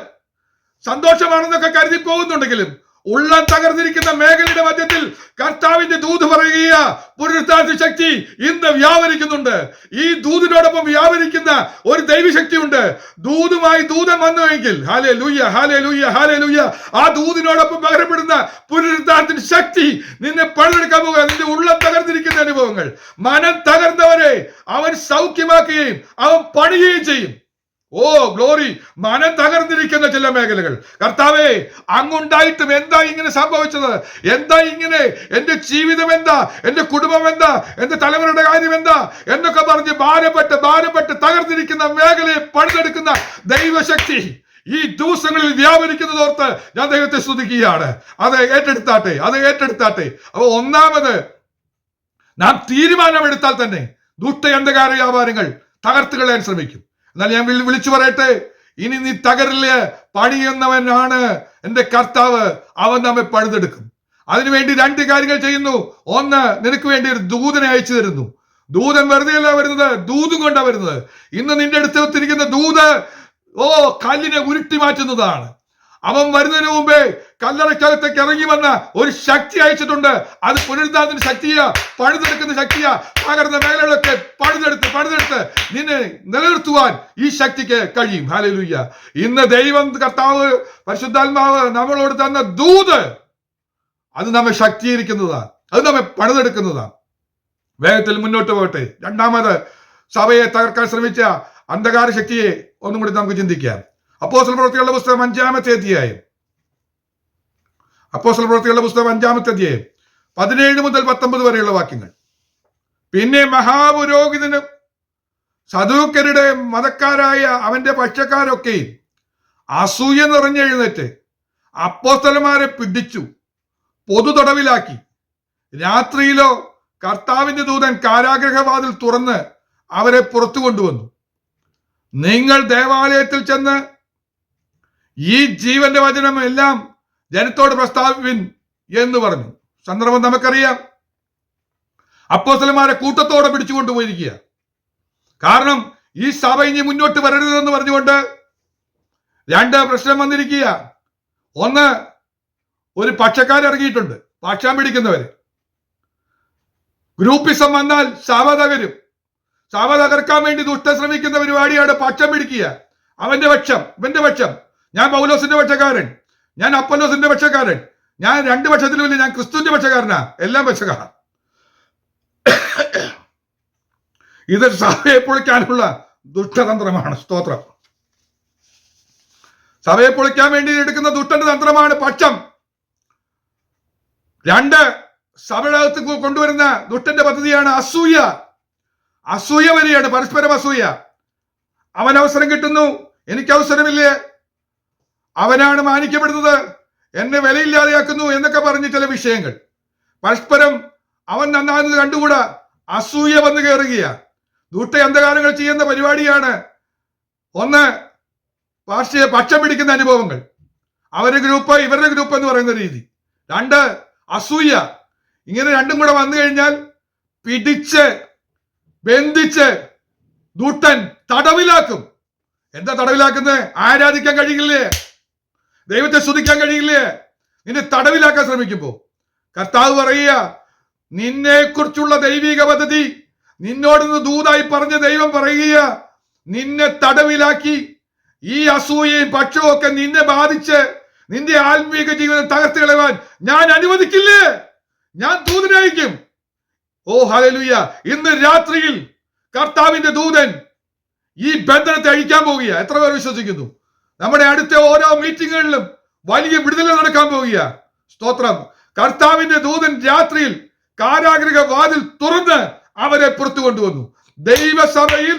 സന്തോഷമാണെന്നൊക്കെ കരുതി പോകുന്നുണ്ടെങ്കിലും ഉള്ളം തകർന്നിരിക്കുന്ന മേഖലയുടെ മധ്യത്തിൽ കർത്താവിന്റെ ദൂത് പറയുക, പുനരുത്ഥാന ശക്തി ഇന്ന് വ്യാപരിക്കുന്നുണ്ട്. ഈ ദൂതിനോടൊപ്പം വ്യാപരിക്കുന്ന ഒരു ദൈവശക്തിയുണ്ട്. ദൂതുമായി ദൂതൻ വന്നുവെങ്കിൽ ഹല്ലേലൂയ, ഹല്ലേലൂയ, ഹല്ലേലൂയ, ആ ദൂതിനോടൊപ്പം പകരപ്പെടുന്ന പുനരുത്ഥാനത്തിന്റെ ശക്തി നിന്നെ പണിതെടുക്കാൻ പോകുക. നിന്റെ ഉള്ളം തകർന്നിരിക്കുന്ന അനുഭവങ്ങൾ, മനം തകർന്നവരെ അവൻ സൗഖ്യമാക്കുകയും അവൻ പണിയുകയും ചെയ്യും. Oh glory! മനം തകർന്നിരിക്കുന്ന ചില മേഖലകൾ, കർത്താവേ, അങ്ങുണ്ടായിട്ടും എന്താ ഇങ്ങനെ സംഭവിച്ചത്? എന്താ ഇങ്ങനെ? എന്റെ ജീവിതം എന്താ? എന്റെ കുടുംബം എന്താ? എന്റെ തലമുറയുടെ കാര്യം എന്താ എന്നൊക്കെ പറഞ്ഞ് ഭാരപ്പെട്ട് തകർന്നിരിക്കുന്ന മേഖലയെ പണിതെടുക്കുന്ന ദൈവശക്തി ഈ ദിവസങ്ങളിൽ വ്യാപരിക്കുന്നതോർത്ത് ഞാൻ ദൈവത്തെ സ്തുതിക്കുകയാണ്. അത് ഏറ്റെടുത്താട്ടെ. അപ്പൊ ഒന്നാമത്, നാം തീരുമാനമെടുത്താൽ തന്നെ ദുഷ്ട അന്ധകാര വ്യാപാരങ്ങൾ തകർത്ത് കളയാൻ ശ്രമിക്കും. എന്നാൽ ഞാൻ വിളിച്ചു പറയട്ടെ, ഇനി നീ തകരില്ല, പണിയുന്നവനാണ് എന്റെ കർത്താവ്, അവൻ നമ്മെ പണിതെടുക്കും. അതിനുവേണ്ടി രണ്ട് കാര്യങ്ങൾ ചെയ്യുന്നു. ഒന്ന്, നിനക്ക് വേണ്ടി ഒരു ദൂതനെ അയച്ചു തരുന്നു. ദൂതൻ വെറുതെയല്ല വരുന്നത്, ദൂതും കൊണ്ടാ വരുന്നത്. ഇന്ന് നിന്റെ അടുത്ത് ഒത്തിരിക്കുന്ന ദൂത് കല്ലിനെ ഉരുട്ടി മാറ്റുന്നതാണ്. അവൻ വരുന്നതിന് മുമ്പേ കല്ലറയ്ക്കകത്തേക്ക് ഇറങ്ങി വന്ന ഒരു ശക്തി അയച്ചിട്ടുണ്ട്. അത് പുനരുദ്ധാനത്തിന്റെ ശക്തിയാ, പണിതെടുക്കുന്ന ശക്തിയാ. തകർന്ന മേഖലകളൊക്കെ പണിതെടുത്ത് നിന്നെ നിലനിർത്തുവാൻ ഈ ശക്തിക്ക് കഴിയും. ഹല്ലേലൂയ! ഇന്ന് ദൈവം കർത്താവ് പരിശുദ്ധാത്മാവ് നമ്മളോട് തന്ന ദൂത്, അത് നമ്മെ ശക്തീകരിക്കുന്നതാണ്, അത് നമ്മെ പണിതെടുക്കുന്നതാണ്. വേഗത്തിൽ മുന്നോട്ട് പോകട്ടെ. രണ്ടാമത്, സഭയെ തകർക്കാൻ ശ്രമിച്ച അന്ധകാര ശക്തിയെ ഒന്നും കൂടി നമുക്ക് ചിന്തിക്കാം. അപ്പോസ്തല പ്രവൃത്തികളുടെ പുസ്തകം 5-ാമത്തെ അധ്യായം 17 മുതൽ 19 വരെയുള്ള വാക്യങ്ങൾ. പിന്നെ മഹാപുരോഹിതനും സദൂക്യരുടെ മതക്കാരായ അവന്റെ പക്ഷക്കാരൊക്കെയും അസൂയ നിറഞ്ഞെഴുന്നേറ്റ് അപ്പോസ്തലന്മാരെ പിടിച്ചു പൊതു തടവിലാക്കി. രാത്രിയിലോ കർത്താവിന്റെ ദൂതൻ കാരാഗൃഹവാതിൽ തുറന്ന് അവരെ പുറത്തു കൊണ്ടുവന്നു. നിങ്ങൾ ദേവാലയത്തിൽ ചെന്ന് ഈ ജീവന്റെ വചനം എല്ലാം ജനത്തോട് പ്രസ്താവിൻ എന്ന് പറഞ്ഞു. സന്ദർഭം നമുക്കറിയാം. അപ്പോസ്തലന്മാരെ കൂട്ടത്തോടെ പിടിച്ചുകൊണ്ടുപോയിരിക്കുക. കാരണം ഈ സഭ ഇനി മുന്നോട്ട് വരരുതെന്ന് പറഞ്ഞുകൊണ്ട് രണ്ട് പ്രശ്നം വന്നിരിക്കുക. ഒന്ന്, ഒരു പക്ഷക്കാരിറങ്ങിയിട്ടുണ്ട്, പക്ഷം പിടിക്കുന്നവര്. ഗ്രൂപ്പിസം വന്നാൽ സഭ തകരും. സഭ തകർക്കാൻ വേണ്ടി ദുഷ്ട ശ്രമിക്കുന്ന പരിപാടിയാണ് പക്ഷം പിടിക്കുക. അവന്റെ പക്ഷം, ഇവന്റെ പക്ഷം. ഞാൻ പൗലോസിന്റെ പക്ഷക്കാരൻ, ഞാൻ അപ്പൊല്ലോസിന്റെ പക്ഷക്കാരൻ, ഞാൻ രണ്ട് പക്ഷത്തിലുമില്ല, ഞാൻ ക്രിസ്തുവിന്റെ പക്ഷക്കാരനാ, എല്ലാം പക്ഷക്കാരാണ്. ഇത് സഭയെ പൊളിക്കാനുള്ള ദുഷ്ടതന്ത്രമാണ്. സ്തോത്രം! സഭയെ പൊളിക്കാൻ വേണ്ടി എടുക്കുന്ന ദുഷ്ടന്റെ തന്ത്രമാണ് പക്ഷം. രണ്ട്, സഭയുടെ കൊണ്ടുവരുന്ന ദുഷ്ടന്റെ പദ്ധതിയാണ് അസൂയ. അസൂയ വരികയാണ്, പരസ്പരം അസൂയ. അവൻ അവസരം കിട്ടുന്നു, എനിക്ക് അവസരമില്ലേ, അവനാണ് മാനിക്കപ്പെടുന്നത്, എന്നെ വിലയില്ലാതെയാക്കുന്നു എന്നൊക്കെ പറഞ്ഞ് ചില വിഷയങ്ങൾ. പരസ്പരം അവൻ നന്നാകുന്നത് കണ്ടുകൂടാ, അസൂയ വന്നു കയറുകയാ. ദുഷ്ട അന്ധകാരങ്ങൾ ചെയ്യുന്ന പരിപാടിയാണ്. ഒന്ന്, പക്ഷം പിടിക്കുന്ന അനുഭവങ്ങൾ, അവരുടെ ഗ്രൂപ്പ് ഇവരുടെ ഗ്രൂപ്പ് എന്ന് പറയുന്ന രീതി. രണ്ട്, അസൂയ. ഇങ്ങനെ രണ്ടും കൂടെ വന്നു കഴിഞ്ഞാൽ പിടിച്ച് ബന്ധിച്ച് ദുഷ്ടൻ തടവിലാക്കും. എന്താ തടവിലാക്കുന്നത്? ആരാധിക്കാൻ കഴിയില്ലേ, ദൈവത്തെ സ്തുതിക്കാൻ കഴിയില്ലേ, നിന്നെ തടവിലാക്കാൻ ശ്രമിക്കുമ്പോ കർത്താവ് പറയുക, നിന്നെ കുറിച്ചുള്ള ദൈവിക പദ്ധതി നിന്നോടൊന്ന് ദൂതായി പറഞ്ഞ ദൈവം പറയുക, നിന്നെ തടവിലാക്കി ഈ അസൂയയും പക്ഷവും ഒക്കെ നിന്നെ ബാധിച്ച് നിന്റെ ആത്മീക ജീവിതം തകർത്ത് കളയാൻ ഞാൻ അനുവദിക്കില്ലേ, ഞാൻ ദൂതനയക്കും. ഓ ഹല്ലേലൂയ! ഇന്ന് രാത്രിയിൽ കർത്താവിന്റെ ദൂതൻ ഈ ബന്ധനത്തെ അഴിക്കാൻ പോവുക. എത്ര പേർ വിശ്വസിക്കുന്നു? നമ്മുടെ അടുത്ത ഓരോ മീറ്റിങ്ങുകളിലും വലിയ വിടുതൽ നടക്കാൻ പോവുക. സ്തോത്രം! കർത്താവിന്റെ ദൂതൻ രാത്രിയിൽ കാരാഗൃഹ വാതിൽ തുറന്ന് അവരെ പുറത്തു കൊണ്ടുവന്നു. ദൈവസഭയിൽ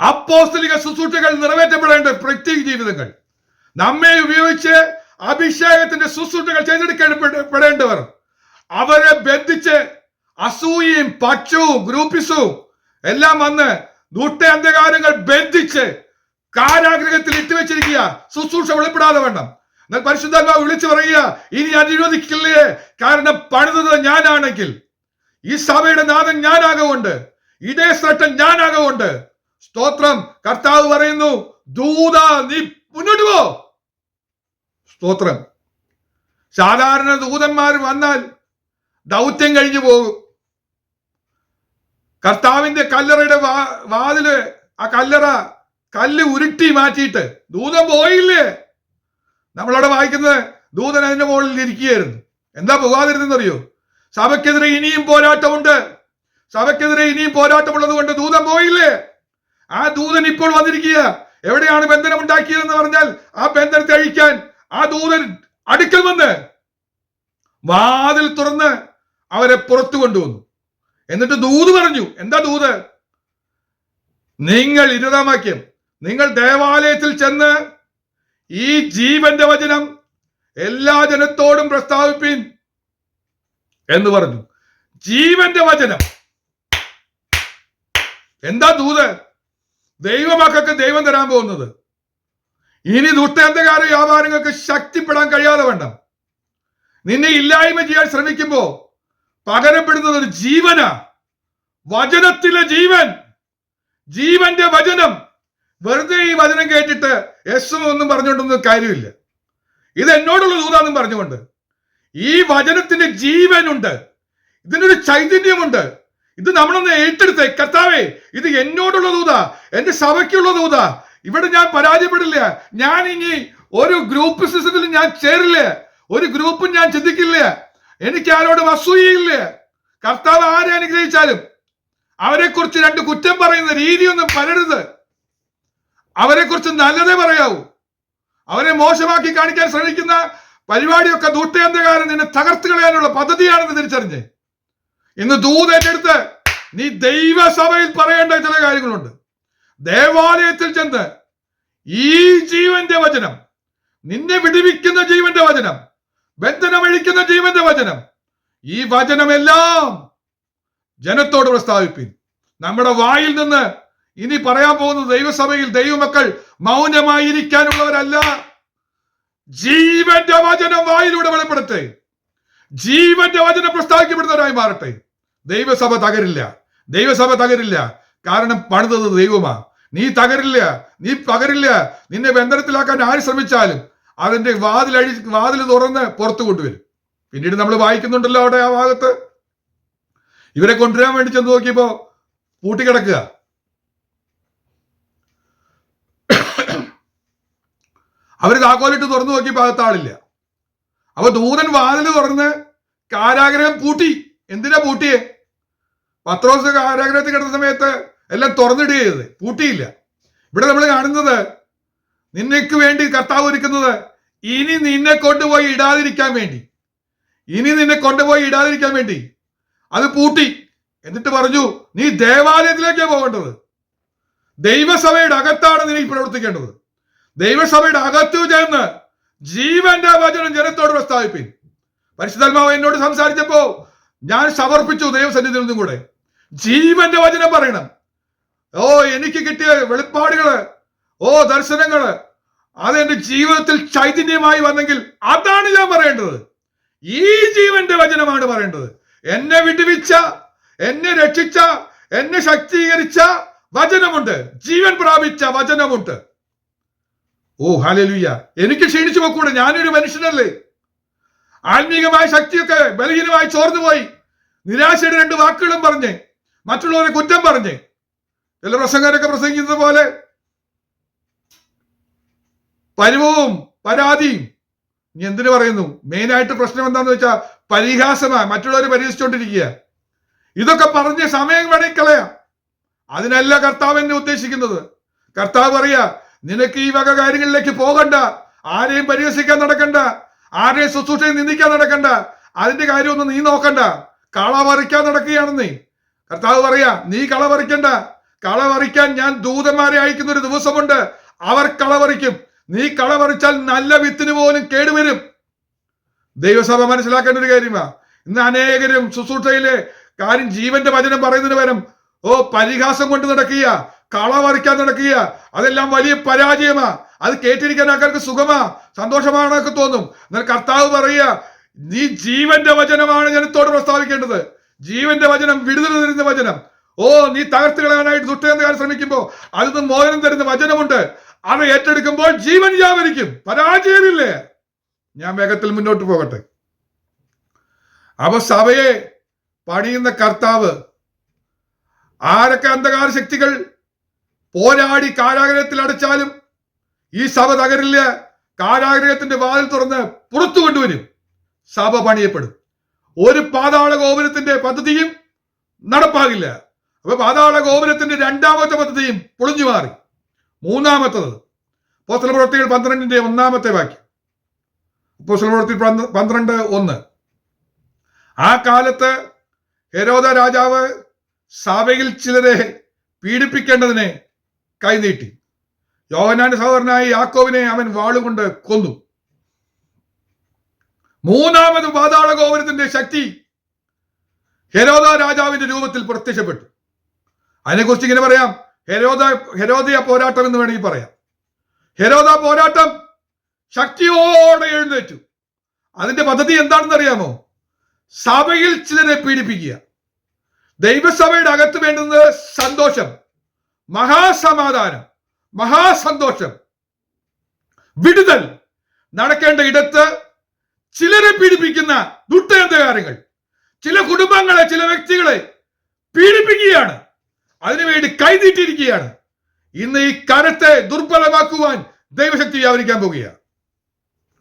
അപ്പോസ്തലിക ശുശ്രൂഷകൾ നിറവേറ്റപ്പെടേണ്ട പ്രത്യേക ജീവിതങ്ങൾ, നമ്മെ ഉപയോഗിച്ച് അഭിഷേകത്തിന്റെ ശുശ്രൂഷകൾ ചെയ്തെടുക്കപ്പെടേണ്ടവർ, അവരെ ബന്ധിച്ച് അസൂയയും പക്ഷവും ഗ്രൂപ്പിസവും എല്ലാം വന്ന് ദുഷ്ട അന്ധകാരങ്ങൾ ബന്ധിച്ച് കാരാഗ്രഹത്തിൽ ഇട്ടുവെച്ചിരിക്കുക, ശുശ്രൂഷ വെളിപ്പെടാതെ വേണം. എന്നാൽ പരിശുദ്ധാത്മാവ് വിളിച്ചു പറയുക, ഇനി അനുവദിക്കില്ലേ, കാരണം പണിതത് ഞാനാണെങ്കിൽ, ഈ സഭയുടെ നാഥൻ ഞാനാകൊണ്ട്, ഇതേ ശ്രേഷ്ഠൻ ഞാനാകൊണ്ട്. സ്തോത്രം. കർത്താവ് പറയുന്നു, ദൂത നീ മുന്നോട്ട് പോ. സ്തോത്രം. സാധാരണ ദൂതന്മാർ വന്നാൽ ദൗത്യം കഴിഞ്ഞു പോകും. കർത്താവിന്റെ കല്ലറയുടെ വാതില്, ആ കല്ല് ഉരുട്ടി മാറ്റിയിട്ട് ദൂതൻ പോയില്ലേ. നമ്മളവിടെ വായിക്കുന്നത് ദൂതൻ അതിന്റെ മുകളിൽ ഇരിക്കുകയായിരുന്നു. എന്താ പോകാതിരുന്നെന്നറിയോ? സഭയ്ക്കെതിരെ ഇനിയും പോരാട്ടമുണ്ട്. സഭയ്ക്കെതിരെ ഇനിയും പോരാട്ടമുള്ളത് കൊണ്ട് ദൂതൻ പോയില്ലേ. ആ ദൂതൻ ഇപ്പോൾ വന്നിരിക്കുക. എവിടെയാണ് ബന്ധനം ഉണ്ടാക്കിയതെന്ന് പറഞ്ഞാൽ ആ ബന്ധനത്തെ അഴിക്കാൻ ആ ദൂതൻ അടുക്കൽ വന്ന് വാതിൽ തുറന്ന് അവരെ പുറത്തു കൊണ്ടുവന്നു. എന്നിട്ട് ദൂത് പറഞ്ഞു. എന്താ ദൂത്? നിങ്ങൾ 20-ാം വാക്യം, നിങ്ങൾ ദേവാലയത്തിൽ ചെന്ന് ഈ ജീവന്റെ വചനം എല്ലാ ജനത്തോടും പ്രസ്താവിപ്പിൻ എന്ന് പറഞ്ഞു. ജീവന്റെ വചനം. എന്താ ദൂത്? ദൈവമക്കൾക്ക് ദൈവം തരാൻ പോകുന്നത്. ഇനി ദുഷ്ടന്ധകാര വ്യാപാരങ്ങൾക്ക് ശക്തിപ്പെടാൻ കഴിയാതെ വേണം. നിന്നെ ഇല്ലായ്മ ചെയ്യാൻ ശ്രമിക്കുമ്പോ പകരപ്പെടുന്നത് ഒരു ജീവനാ. വചനത്തിലെ ജീവൻ, ജീവന്റെ വചനം. വെറുതെ ഈ വചനം കേട്ടിട്ട് യെസും ഒന്നും പറഞ്ഞുകൊണ്ടൊന്നും കാര്യമില്ല. ഇത് എന്നോടുള്ള ദൂതാന്നും പറഞ്ഞുകൊണ്ട്. ഈ വചനത്തിന്റെ ജീവനുണ്ട്, ഇതിനൊരു ചൈതന്യമുണ്ട്. ഇത് നമ്മളൊന്ന് ഏറ്റെടുത്തേ. കർത്താവേ, ഇത് എന്നോടുള്ള ദൂതാ, എന്റെ സഭയ്ക്കുള്ള ദൂതാ. ഇവിടെ ഞാൻ പരാജയപ്പെടില്ല. ഞാൻ ഇനി ഒരു ഗ്രൂപ്പ് സിസ്റ്റത്തിൽ ഞാൻ ചേരില്ല. ഒരു ഗ്രൂപ്പും ഞാൻ ചിന്തിക്കില്ല. എനിക്ക് ആരോടും അസൂയയില്ല. കർത്താവ് ആരെ അനുഗ്രഹിച്ചാലും അവരെ കുറിച്ച് 2 കുറ്റം പറയുന്ന രീതിയൊന്നും പലരുത്. അവരെ കുറിച്ച് നല്ലതേ പറയാവൂ. അവരെ മോശമാക്കി കാണിക്കാൻ ശ്രമിക്കുന്ന പരിപാടിയൊക്കെ ദൂഷ്ടയന്ത്രകാരൻ നിന്നെ തകർത്ത് കളയാനുള്ള പദ്ധതിയാണെന്ന് തിരിച്ചറിഞ്ഞ് ഇന്ന് ദൂതേറ്റെടുത്ത് നീ ദൈവസഭയിൽ പറയേണ്ട ചില കാര്യങ്ങളുണ്ട്. ദേവാലയത്തിൽ ചെന്ന് ഈ ജീവന്റെ വചനം, നിന്നെ വിടുവിക്കുന്ന ജീവന്റെ വചനം, ബന്ധനമഴിക്കുന്ന ജീവന്റെ വചനം, ഈ വചനമെല്ലാം ജനത്തോട് പ്രസ്താവിപ്പിൻ. നമ്മുടെ വായിൽ നിന്ന് ഇനി പറയാൻ പോകുന്ന ദൈവസഭയിൽ ദൈവമക്കൾ മൗനമായിരിക്കാനുള്ളവരല്ല. ജീവന്റെ വചനം വായിലൂടെ വെളിപ്പെടുത്തേ. ജീവന്റെ വചനം പ്രസ്താവിക്കപ്പെടുന്നവരായി മാറട്ടെ. ദൈവസഭ തകരില്ല. ദൈവസഭ തകരില്ല. കാരണം പണിതത് ദൈവമാ. നീ തകരില്ല, നീ പകരില്ല. നിന്നെ ബന്ധനത്തിലാക്കാൻ ആര് ശ്രമിച്ചാലും അതിന്റെ വാതിൽ തുറന്ന് പുറത്തു കൊണ്ടുവരും. പിന്നീട് നമ്മൾ വായിക്കുന്നുണ്ടല്ലോ അവിടെ ആ ഭാഗത്ത്, ഇവരെ കൊണ്ടുവരാൻ വേണ്ടി ചെന്ന് നോക്കിയപ്പോ പൂട്ടിക്കിടക്കുക. അവര് താക്കോലിട്ട് തുറന്നു നോക്കിയപ്പോ അകത്താളില്ല. അപ്പൊ ദൂതൻ വാതിൽ തുറന്ന് കാരാഗ്രഹം പൂട്ടി. എന്തിനാ പൂട്ടിയേ? പത്രോസ് കാരാഗ്രഹത്തിൽ കിടന്ന സമയത്ത് എല്ലാം തുറന്നിടുകയത്, പൂട്ടിയില്ല. ഇവിടെ നമ്മൾ കാണുന്നത് നിനക്ക് വേണ്ടി കർത്താവ് ഒരുക്കുന്നത് ഇനി നിന്നെ കൊണ്ടുപോയി ഇടാതിരിക്കാൻ വേണ്ടി. ഇനി നിന്നെ കൊണ്ടുപോയി ഇടാതിരിക്കാൻ വേണ്ടി അത് പൂട്ടി. എന്നിട്ട് പറഞ്ഞു, നീ ദേവാലയത്തിലേക്കാണ് പോകേണ്ടത്. ദൈവസഭയുടെ അകത്താണ് നീ പ്രവർത്തിക്കേണ്ടത്. ദൈവസഭയുടെ അകത്തു ചെന്ന് ജീവന്റെ വചനം ജനത്തോട് പ്രസ്താവിപ്പിൻ. പരിശുദ്ധാത്മാവ് എന്നോട് സംസാരിച്ചപ്പോ ഞാൻ സമർപ്പിച്ചു ദൈവസന്നിധിയിൽ നിന്നും കൂടെ ജീവന്റെ വചനം പറയണം. എനിക്ക് കിട്ടിയ വെളിപ്പാടുകള്, ദർശനങ്ങള്, അതെന്റെ ജീവിതത്തിൽ ചൈതന്യമായി വന്നെങ്കിൽ അതാണ് ഞാൻ പറയേണ്ടത്. ഈ ജീവന്റെ വചനമാണ് പറയേണ്ടത്. എന്നെ വിടുവിച്ച, എന്നെ രക്ഷിച്ച, എന്നെ ശക്തീകരിച്ച വചനമുണ്ട്. ജീവൻ പ്രാപിച്ച വചനമുണ്ട്. ഹല്ലേലൂയ. എനിക്ക് ക്ഷീണിച്ചു പോക്കൂടെ? ഞാനൊരു മനുഷ്യനല്ലേ. ആത്മീകമായ ശക്തിയൊക്കെ ബലഹീനമായി ചോർന്നു പോയി. നിരാശയുടെ 2 വാക്കുകളും പറഞ്ഞ് മറ്റുള്ളവരെ കുറ്റം പറഞ്ഞ് ചില പ്രസംഗരൊക്കെ പ്രസംഗിക്കുന്നത് പോലെ പരിവവും പരാതിയും. ഇനി എന്തിനു പറയുന്നു? മെയിനായിട്ട് പ്രശ്നം എന്താന്ന് വെച്ചാൽ പരിഹാസമാണ്. മറ്റുള്ളവർ പരിഹസിച്ചുകൊണ്ടിരിക്കുക. ഇതൊക്കെ പറഞ്ഞ് സമയം വേണമെങ്കിൽ കളയാം. അതിനല്ല കർത്താവ് എന്നെ ഉദ്ദേശിക്കുന്നത്. കർത്താവ് പറയാ, നിനക്ക് ഈ വക കാര്യങ്ങളിലേക്ക് പോകണ്ട. ആരെയും പരിഹസിക്കാൻ നടക്കണ്ട, ആരെയും ശുശ്രൂഷയെ നിന്ദിക്കാൻ നടക്കണ്ട. അതിന്റെ കാര്യമൊന്നും നീ നോക്കണ്ട. കള പറിക്കാൻ നടക്കുകയാണെന്നേ കർത്താവ് പറയാ. നീ കള പറിക്കണ്ട. കള പറിക്കാൻ ഞാൻ ദൂതന്മാരെ അയക്കുന്ന ഒരു ദിവസമുണ്ട്. അവർ കള പറിക്കും. നീ കള പറിച്ചാൽ നല്ല വിത്തിന് പോലും കേടുവരും. ദൈവസഭ മനസ്സിലാക്കേണ്ട ഒരു കാര്യമാ. ഇന്ന് അനേകരും ശുശ്രൂഷയിലെ കാര്യം ജീവന്റെ വചനം പറയുന്നതിന് പകരം പരിഹാസം കൊണ്ട് നടക്കുക, കള പറിക്കാൻ നടക്കുക. അതെല്ലാം വലിയ പരാജയമാ. അത് കേട്ടിരിക്കാൻ ആൾക്കാർക്ക് സുഖമാ, സന്തോഷമാണൊക്കെ തോന്നും. എന്നാൽ കർത്താവ് പറയുക, നീ ജീവന്റെ വചനമാണ് ജനത്തോട് പ്രസ്താവിക്കേണ്ടത്. ജീവന്റെ വചനം, വിടുതൽ തരുന്ന വചനം. നീ തകർത്ത് കളയാനായിട്ട് ദുഷ്ടൻ ശ്രമിക്കുമ്പോൾ അതിൽ നിന്ന് മോചനം തരുന്ന വചനമുണ്ട്. അത് ഏറ്റെടുക്കുമ്പോൾ ജീവൻ വ്യാപരിക്കും, പരാജയമില്ലേ. ഞാൻ വേഗത്തിൽ മുന്നോട്ട് പോകട്ടെ. അപ്പൊ സഭയെ പണിയുന്ന കർത്താവ്, ആരൊക്കെ അന്ധകാര ശക്തികൾ പോരാടി കാരാഗ്രഹത്തിൽ അടച്ചാലും ഈ സഭ തകരില്ല. കാരാഗ്രഹത്തിന്റെ വാതിൽ തുറന്ന് പുറത്തു കൊണ്ടുവരും. സഭ പണിയപ്പെടും. ഒരു പാതാള ഗോപുരത്തിന്റെ പദ്ധതിയും നടപ്പാകില്ല. അപ്പൊ പാതാള ഗോപുരത്തിന്റെ രണ്ടാമത്തെ പദ്ധതിയും പൊളിഞ്ഞു മാറി. മൂന്നാമത്തത് അപ്പോസ്തല പ്രവൃത്തികൾ 12-ന്റെ 1-ാമത്തെ വാക്യം. അപ്പോസ്തല പ്രവൃത്തി 12:1. ആ കാലത്ത് ഹെരോദ രാജാവ് സഭയിൽ ചിലരെ പീഡിപ്പിക്കേണ്ടതിനെ കൈനീട്ടി. യോഹന്നാന്റെ സഹോദരനായ യാക്കോബിനെ അവൻ വാളുകൊണ്ട് കൊന്നു. മൂന്നാമത് പാതാള ഗോപുരത്തിന്റെ ശക്തി ഹെരോദ രാജാവിന്റെ രൂപത്തിൽ പ്രത്യക്ഷപ്പെട്ടു. അതിനെക്കുറിച്ച് ഇങ്ങനെ പറയാം, ഹെരോദിയ പോരാട്ടം എന്ന് വേണമെങ്കിൽ പറയാം. ഹെരോദ പോരാട്ടം ശക്തിയോടെ എഴുന്നേറ്റു. അതിന്റെ പദ്ധതി എന്താണെന്ന് അറിയാമോ? സഭയിൽ ചിലരെ പീഡിപ്പിക്കുക. ദൈവസഭയുടെ അകത്ത് വേണ്ടുന്നത് സന്തോഷം, മഹാസമാധാനം, മഹാസന്തോഷം, വിടുതൽ. നടക്കേണ്ട ഇടത്ത് ചിലരെ പീഡിപ്പിക്കുന്ന ദുഷ്ടഅന്ധകാരങ്ങൾ ചില കുടുംബങ്ങളെ, ചില വ്യക്തികളെ പീഡിപ്പിക്കുകയാണ്. അതിനുവേണ്ടി കൈനീട്ടിയിരിക്കുകയാണ്. ഇന്ന് ഈ കരത്തെ ദുർബലമാക്കുവാൻ ദൈവശക്തി വ്യാപരിക്കാൻ പോകുകയാണ്.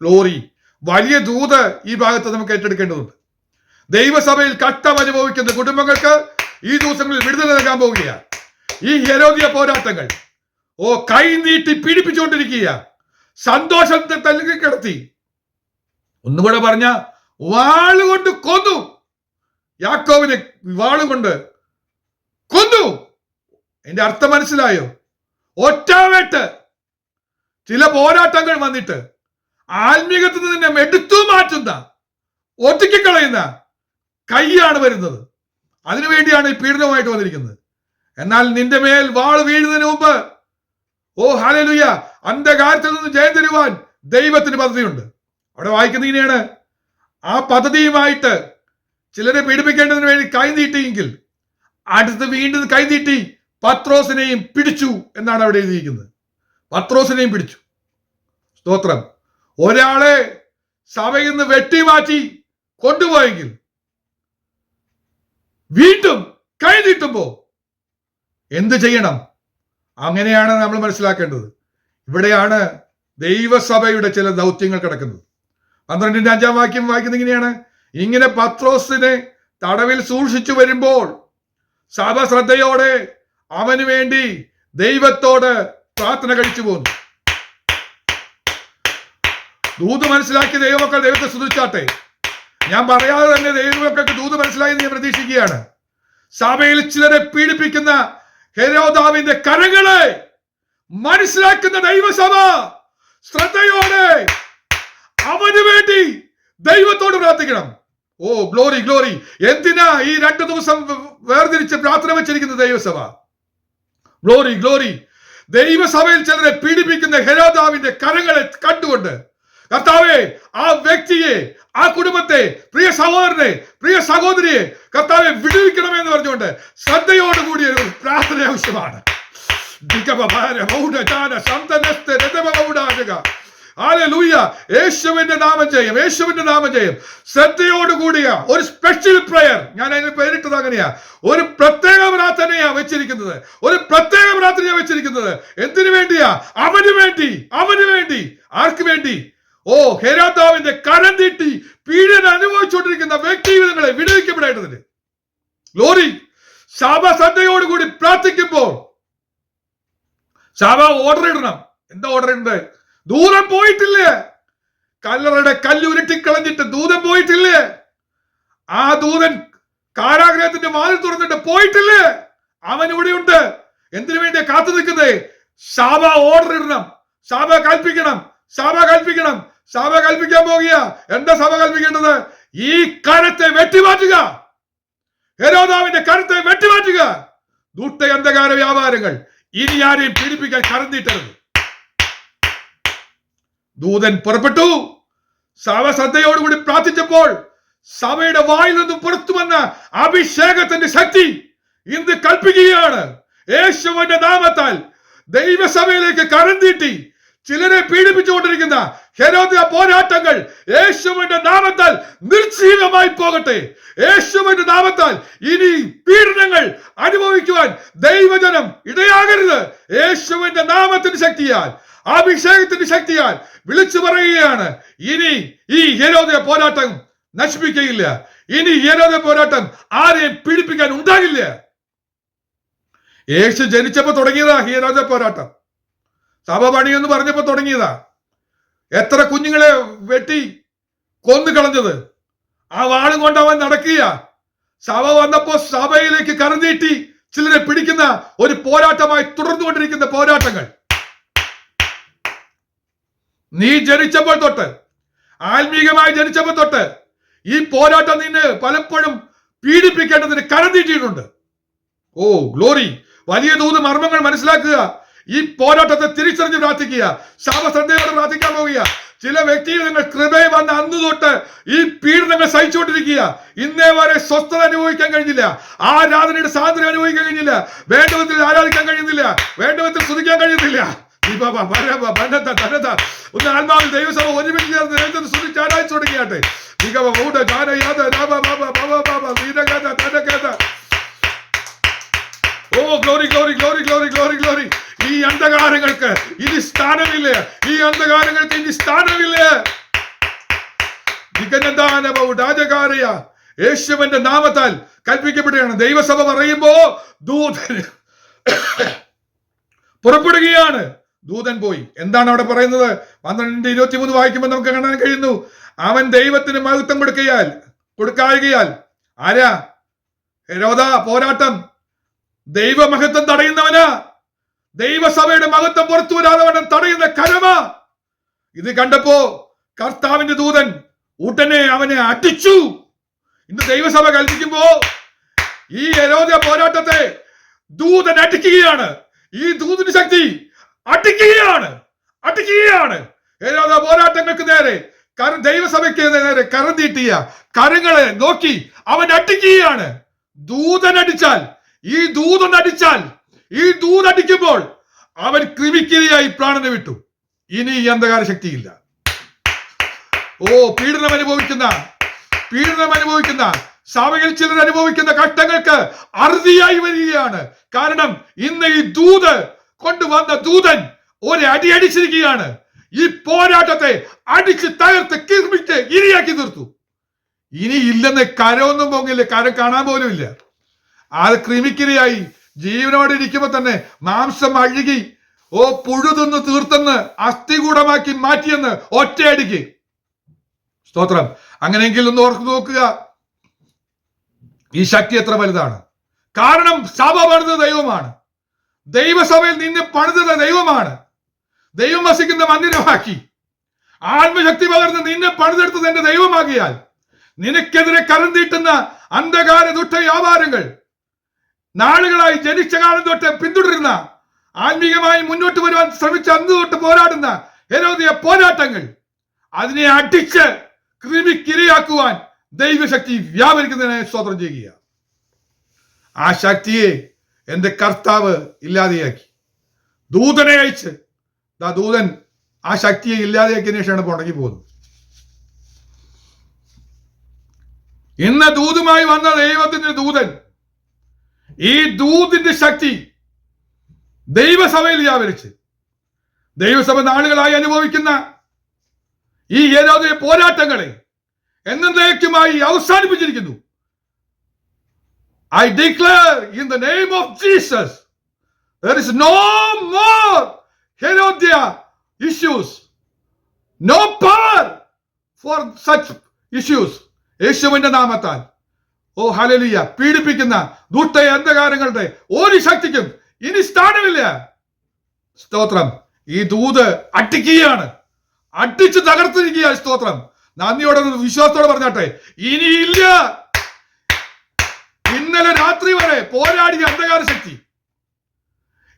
ഗ്ലോറി. വലിയ ദൂത് ഈ ഭാഗത്ത് നമുക്ക് ഏറ്റെടുക്കേണ്ടതുണ്ട്. ദൈവസഭയിൽ കഷ്ടം അനുഭവിക്കുന്ന കുടുംബങ്ങൾക്ക് ഈ ദിവസങ്ങളിൽ വിടുതൽ നൽകാൻ പോവുകയാണ്. ഈ ഹെരോദിയ പോരാട്ടങ്ങൾ കൈ നീട്ടി പീഡിപ്പിച്ചുകൊണ്ടിരിക്കുക. സന്തോഷത്തെ തല്ലുകി കിടത്തി. ഒന്നുകൂടെ പറഞ്ഞ, വാളുകൊണ്ട് കൊന്നു. യാക്കോബിനെ വാളുകൊണ്ട് കൊന്നു. എന്റെ അർത്ഥം മനസ്സിലായോ? ഒറ്റവേട്ട്. ചില പോരാട്ടങ്ങൾ വന്നിട്ട് ആത്മീകത്തിൽ നിന്നെ എടുത്തു മാറ്റുന്ന, ഒതുക്കിക്കളയുന്ന കൈയാണ് വരുന്നത്. അതിനുവേണ്ടിയാണ് ഈ പീഡനവുമായിട്ട് വന്നിരിക്കുന്നത്. എന്നാൽ നിന്റെ മേൽ വാൾ വീഴുന്നതിന് മുമ്പ് ഹല്ലേലൂയ, അന്ധകാരത്തിൽ നിന്ന് ജയം തരുവാൻ ദൈവത്തിന് പദ്ധതിയുണ്ട്. അവിടെ വായിക്കുന്ന ഇങ്ങനെയാണ്, ആ പദ്ധതിയുമായിട്ട് ചിലരെ പീഡിപ്പിക്കേണ്ടതിന് വേണ്ടി കൈനീട്ടിയെങ്കിൽ അടുത്ത് വീണ്ടും കൈനീട്ടി പത്രോസിനെയും പിടിച്ചു എന്നാണ് അവിടെ എഴുതിയിരിക്കുന്നത്. പത്രോസിനെയും പിടിച്ചു. സ്തോത്രം. ഒരാളെ സഭയിൽ നിന്ന് വെട്ടിമാറ്റി കൊണ്ടുപോയെങ്കിൽ വീണ്ടും കൈനീട്ടുമ്പോ എന്ത് ചെയ്യണം? അങ്ങനെയാണ് നമ്മൾ മനസ്സിലാക്കേണ്ടത്. ഇവിടെയാണ് ദൈവസഭയുടെ ചില ദൗത്യങ്ങൾ കിടക്കുന്നത്. 12-ന്റെ 5-ാം വാക്യം വായിക്കുന്നത് ഇങ്ങനെയാണ്, ഇങ്ങനെ പത്രോസിനെ തടവിൽ സൂക്ഷിച്ചു വരുമ്പോൾ സഭ ശ്രദ്ധയോടെ അവന് വേണ്ടി ദൈവത്തോട് പ്രാർത്ഥന കഴിച്ചു പോന്നു. ദൂത് മനസ്സിലാക്കിയ ദൈവമക്കൾ ദൈവത്തെ സ്തുതിച്ചാട്ടെ. ഞാൻ പറയാതെ തന്നെ ദൈവമക്കൾക്ക് ദൂത് മനസ്സിലായി ഞാൻ പ്രതീക്ഷിക്കുകയാണ്. സഭയിൽ ചിലരെ പീഡിപ്പിക്കുന്ന ഹെരോദാവിന്റെ കരങ്ങളെ മനസ്സിലാക്കുന്ന ദൈവസഭ ശ്രദ്ധയോടെ അവന് വേണ്ടി ദൈവത്തോട് പ്രാർത്ഥിക്കണം. Glory, glory. എന്തിനാ ഈ 2 ദിവസം വേർതിരിച്ച് പ്രാർത്ഥന വെച്ചിരിക്കുന്ന ദൈവസഭ? Glory, glory. ദൈവസഭയിൽ ചിലരെ പീഡിപ്പിക്കുന്ന ഹെരോദാവിന്റെ കരങ്ങളെ കണ്ടുകൊണ്ട് കർത്താവേ, ആ വ്യക്തിയെ, ആ കുടുംബത്തെ, പ്രിയ സഹോദരനെ, പ്രിയ സഹോദരിയെ കർത്താവെ വിടുവിക്കണമെന്ന് പറഞ്ഞുകൊണ്ട് ശ്രദ്ധയോടുകൂടിയ ഒരു പ്രാർത്ഥന ആവശ്യമാണ്. യേശുവിന്റെ നാമം ജയം, യേശുവിന്റെ നാമം ജയം. ശ്രദ്ധയോടുകൂടിയ ഒരു സ്പെഷ്യൽ പ്രയർ, ഞാൻ അതിന് പേരിട്ടത് അങ്ങനെയാ. ഒരു പ്രത്യേക പ്രാർത്ഥനയാ വെച്ചിരിക്കുന്നത്. ഒരു പ്രത്യേക പ്രാർത്ഥനയാ വെച്ചിരിക്കുന്നത്. എന്തിനു വേണ്ടിയാ? അവന് വേണ്ടി, അവന് വേണ്ടി. ആർക്ക് വേണ്ടി? ഹെരോദാവിന്റെ കരം നീട്ടി പീഡനം അനുഭവിച്ചുകൊണ്ടിരിക്കുന്ന വ്യക്തി ജീവിതങ്ങളെ വിടുവിക്കപ്പെടേണ്ടതിന്. ഗ്ലോറി. സഭ ശ്രദ്ധയോടുകൂടി പ്രാർത്ഥിക്കുമ്പോൾ സഭ ഓർഡർ ഇടണം. എന്താ ഓർഡർ ഇടണ്ടേ? ദൂരം പോയിട്ടില്ലേ? കല്ലറയുടെ കല്ല് ഉരുട്ടിക്കളഞ്ഞിട്ട് ദൂതൻ പോയിട്ടില്ലേ? ആ ദൂതൻ കാരാഗ്രഹത്തിന്റെ വാതിൽ തുറന്നിട്ട് പോയിട്ടില്ലേ? അവൻ ഇവിടെയുണ്ട്. എന്തിനു വേണ്ടിയാ കാത്തു നിൽക്കുന്നേ? സഭ ഓർഡർ ഇടണം. സഭ കൽപ്പിക്കണം. സഭ കൽപ്പിക്കണം. സഭ കൽപ്പിക്കാൻ പോകുക. എന്താ സഭ കൽപ്പിക്കേണ്ടത്? ഈ കരത്തെ വെട്ടിമാറ്റുക. ഹെരോദാവിന്റെ കരത്തെ വെട്ടിമാറ്റുക. ദുഷ്ട അന്ധകാര വ്യാപാരങ്ങൾ ഇനി ആരെയും പീഡിപ്പിക്കാൻ കറന്നിട്ടരുത്. ദൂതൻ പുറപ്പെട്ടു. സഭ ശ്രദ്ധയോടുകൂടി പ്രാർത്ഥിച്ചപ്പോൾ സഭയുടെ വായിൽ നിന്നും പുറത്തു വന്ന അഭിഷേകത്തിന്റെ ശക്തി ഇന്ന് കൽപ്പിക്കുകയാണ്. യേശുവിന്റെ നാമത്താൽ ദൈവസഭയിലേക്ക് കരം നീട്ടി ചിലരെ പീഡിപ്പിച്ചുകൊണ്ടിരിക്കുന്ന ഹെരോദ്യ പോരാട്ടങ്ങൾ യേശുവിന്റെ നാമത്താൽ നിർജീവമായി പോകട്ടെ. യേശുവിന്റെ നാമത്താൽ ഇനി പീഡനങ്ങൾ അനുഭവിക്കുവാൻ ദൈവജനം ഇടയാകരുത്. യേശുവിന്റെ നാമത്തിന്റെ ശക്തിയാൽ, അഭിഷേകത്തിന്റെ ശക്തിയാൽ വിളിച്ചു പറയുകയാണ്, ഇനി ഈ ഹെരോദ്യ പോരാട്ടം നശിപ്പിക്കുകയില്ല. ഇനി ഹെരോദ്യ പോരാട്ടം ആരെയും പീഡിപ്പിക്കാൻ ഉണ്ടാകില്ല. യേശു ജനിച്ചപ്പോ തുടങ്ങിയതാ ഹെരോദ്യ പോരാട്ടം. സഭ പണിയെന്ന് പറഞ്ഞപ്പോ തുടങ്ങിയതാ. എത്ര കുഞ്ഞുങ്ങളെ വെട്ടി കൊന്നു കളഞ്ഞത്. ആ വാളും കൊണ്ട് അവൻ നടക്കുക. സഭ വന്നപ്പോ സഭയിലേക്ക് കറന്നീട്ടി ചിലരെ പിടിക്കുന്ന ഒരു പോരാട്ടമായി തുടർന്നുകൊണ്ടിരിക്കുന്ന പോരാട്ടങ്ങൾ. നീ ജനിച്ചപ്പോൾ തൊട്ട്, ആത്മീകമായി ജനിച്ചപ്പോൾ തൊട്ട് ഈ പോരാട്ടം നിന്നെ പലപ്പോഴും പീഡിപ്പിക്കേണ്ടതിന് കറന്നീട്ടിയിട്ടുണ്ട്. ഓ ഗ്ലോറി! വലിയ തോത് മർമ്മങ്ങൾ മനസ്സിലാക്കുക. ഈ പോരാട്ടത്തെ തിരിച്ചറിഞ്ഞ് പ്രാർത്ഥിക്കുക. സഭ ശ്രദ്ധയോടെ പ്രാർത്ഥിക്കാൻ പോവുക. ചില വ്യക്തികൾ നിങ്ങൾ കൃപയെ വന്ന അന്ന് തൊട്ട് ഈ പീഡനങ്ങൾ സഹിച്ചുകൊണ്ടിരിക്കുക. ഇന്നേ വരെ സ്വസ്ഥത അനുഭവിക്കാൻ കഴിഞ്ഞില്ല. ആരാധനയുടെ സ്വാതന്ത്ര്യം അനുഭവിക്കാൻ കഴിഞ്ഞില്ല. വേണ്ട വിധത്തിൽ ആരാധിക്കാൻ കഴിയുന്നില്ല. വേണ്ട വിധത്തിൽ സ്തുതിക്കാൻ കഴിയുന്നില്ല. ഒന്ന് ആത്മാവിൽ ദൈവസഭ ഒരുമിച്ച് ചേർന്ന് സ്തുതിച്ച് ആരാധിച്ചു തുടങ്ങിയാട്ടെ. Oh glory glory glory glory glory glory! ഈ അന്ധകാരങ്ങൾക്ക് ഇനി സ്ഥാനമില്ല. ഈ അന്ധകാരങ്ങൾക്ക് ഇനി സ്ഥാനമില്ല. യേശുവിന്റെ നാമത്താൽ കൽപ്പിക്കപ്പെടുകയാണ്. ദൈവസഭ പറയുമ്പോ ദൂതൻ പുറപ്പെടുകയാണ്. ദൂതൻ പോയി. എന്താണ് അവിടെ പറയുന്നത്? 12:23 വായിക്കുമ്പോൾ നമുക്ക് കാണാൻ കഴിയുന്നു, അവൻ ദൈവത്തിന് മഹത്വം കൊടുക്കായികയാൽ ആരാ? ഹെരോദാ പോരാട്ടം ദൈവമഹത്വം തടയുന്നവനാ. ദൈവസഭയുടെ മഹത്വം പുറത്തു വരാതെ തടയുന്ന കരമാ. ഇത് കണ്ടപ്പോ കർത്താവിന്റെ ദൂതൻ ഉടനെ അവനെ അടിച്ചു. ഇന്ന് ദൈവസഭ കൽപ്പിക്കുമ്പോ ഈ ഹെരോദ്യ പോരാട്ടത്തെ ദൂതൻ അടിക്കുകയാണ്. ഈ ദൂതന്റെ ശക്തി അടിക്കുകയാണ്. ഹെരോദ്യ പോരാട്ടങ്ങൾക്ക് നേരെ, ദൈവസഭയ്ക്ക് നേരെ കരം നീട്ടിയ കരങ്ങളെ നോക്കി അവൻ അടിക്കുകയാണ്. ദൂതനടിച്ചാൽ, ഈ ദൂതടിക്കുമ്പോൾ അവൻ ക്രിമിക്കിരയായി പ്രാണനെ വിട്ടു. ഇനി ഈ അന്ധകാര ശക്തിയില്ല. ഓ പീഡനം അനുഭവിക്കുന്ന സഭയിൽ ചിലർ അനുഭവിക്കുന്ന കഷ്ടങ്ങൾക്ക് അറുതിയായി വരികയാണ്. കാരണം ഇന്ന് ഈ കൊണ്ടുവന്ന ദൂതൻ ഒരു അടി അടിച്ചിരിക്കുകയാണ്. ഈ പോരാട്ടത്തെ അടിച്ച് തകർത്ത് കിർമിച്ച് ഇരിയാക്കി തീർത്തു. ഇനി ഇല്ലെന്ന് കരമൊന്നും പോകില്ല. കരം കാണാൻ പോലും ഇല്ല. അത് ക്രിമിക്കിരയായി ജീവനോടെ ഇരിക്കുമ്പോ തന്നെ മാംസം അഴുകി പുഴുതിന്ന് തീർത്തെന്ന് അസ്ഥികൂടമാക്കി മാറ്റിയെന്ന് ഒറ്റയടിക്ക്. സ്തോത്രം! അങ്ങനെയെങ്കിൽ ഒന്ന് ഓർത്ത് നോക്കുക, ഈ ശക്തി എത്ര വലുതാണ്. കാരണം സഭ പണിത ദൈവമാണ്. ദൈവസഭയിൽ നിന്നെ പണിത ദൈവമാണ്. ദൈവം വസിക്കുന്ന മന്ദിരമാക്കി ആത്മശക്തി പകർന്ന് നിന്നെ പണിതെടുത്തത് എന്റെ ദൈവമാകിയാൽ നിനക്കെതിരെ കരം നീട്ടുന്ന അന്ധകാര ദുഷ്ട വ്യാപാരങ്ങൾ, നാളുകളായി ജനിച്ച കാലം തൊട്ട് പിന്തുടരുന്ന, ആത്മീകമായി മുന്നോട്ട് വരുവാൻ ശ്രമിച്ച അന്ന് തൊട്ട് പോരാടുന്ന ഹെരോദ്യ പോരാട്ടങ്ങൾ, അതിനെ അടിച്ച് ക്രിമിക്കിരയാക്കുവാൻ ദൈവശക്തി വ്യാപരിക്കുന്നതിനെ സ്തോത്രം ചെയ്യുക. ആ ശക്തിയെ എന്റെ കർത്താവ് ഇല്ലാതെയാക്കി. ദൂതനെ അയച്ച് ദൂതൻ ആ ശക്തിയെ ഇല്ലാതെയാക്കിയതിനു ശേഷമാണ് പുറകെ പോകുന്നത്. ഇന്ന് ദൂതുമായി വന്ന ദൈവത്തിന്റെ ദൂതൻ, ഈ ദൂതിന്റെ ശക്തി ദൈവസഭയിൽ വ്യാപരിച്ച് ദൈവസഭ നാളുകളായി അനുഭവിക്കുന്ന ഈ ഹെരോദ്യ പോരാട്ടങ്ങളെ എന്നേക്കുമായി അവസാനിപ്പിച്ചിരിക്കുന്നു. I declare in the name of Jesus, there is no more Herodian issues, no power for such issues. യേശുവിന്റെ നാമത്താൽ ഹല്ലേലൂയ! പീഡിപ്പിക്കുന്ന ദുഷ്ട അന്ധകാരങ്ങളുടെ ഒരു ശക്തിക്കും ഇനി സ്ഥാനമില്ല. സ്തോത്രം! ഈ ദൂത് അടിക്കുകയാണ്, അടിച്ചു തകർത്തിരിക്കുക. സ്തോത്രം! നന്ദിയോടെ വിശ്വാസത്തോടെ പറഞ്ഞാട്ടെ, ഇനിയില്ല. ഇന്നലെ രാത്രി വരെ പോരാടിയ അന്ധകാര ശക്തി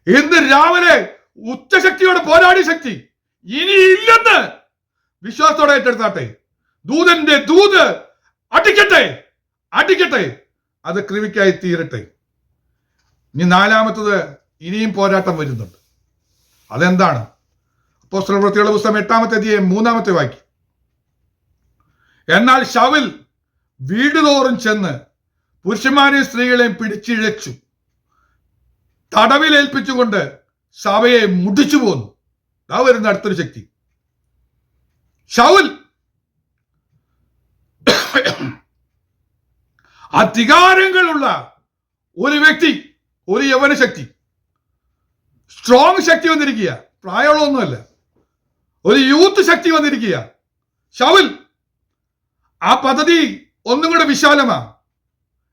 ഇന്ന് രാവിലെ ഉച്ചശക്തിയോടെ പോരാടിയ ശക്തി ഇനി ഇല്ലെന്ന് വിശ്വാസത്തോടെ ഏറ്റെടുത്താട്ടെ. ദൂതന്റെ ദൂത് അടിക്കട്ടെ, അടിക്കട്ടെ, അത് കൃപയ്ക്കായി തീരട്ടെ. ഇനി നാലാമത്തത്, ഇനിയും പോരാട്ടം വരുന്നുണ്ട്. അതെന്താണ്? അപ്പോസ്തല പ്രവൃത്തികളുടെ പുസ്തകം 8-ാമത്തെ അധ്യായം 3-ാമത്തെ വാക്യം. എന്നാൽ ശൗൽ വീടുതോറും ചെന്ന് പുരുഷന്മാരെയും സ്ത്രീകളെയും പിടിച്ചിഴച്ചു, തടവിലേൽപ്പിച്ചുകൊണ്ട് സഭയെ മുടിച്ചു പോന്നു. ആ വരുന്ന അടുത്തൊരു ശക്തി. ശൗൽ അധികാരങ്ങളുള്ള ഒരു വ്യക്തി, ഒരു യവന ശക്തി, സ്ട്രോങ് ശക്തി വന്നിരിക്കുക. പ്രായമുള്ളതൊന്നുമല്ല, ഒരു യൂത്ത് ശക്തി വന്നിരിക്കുക. ശൗൽ ആ പദ്ധതി ഒന്നും കൂടെ വിശാലമാ.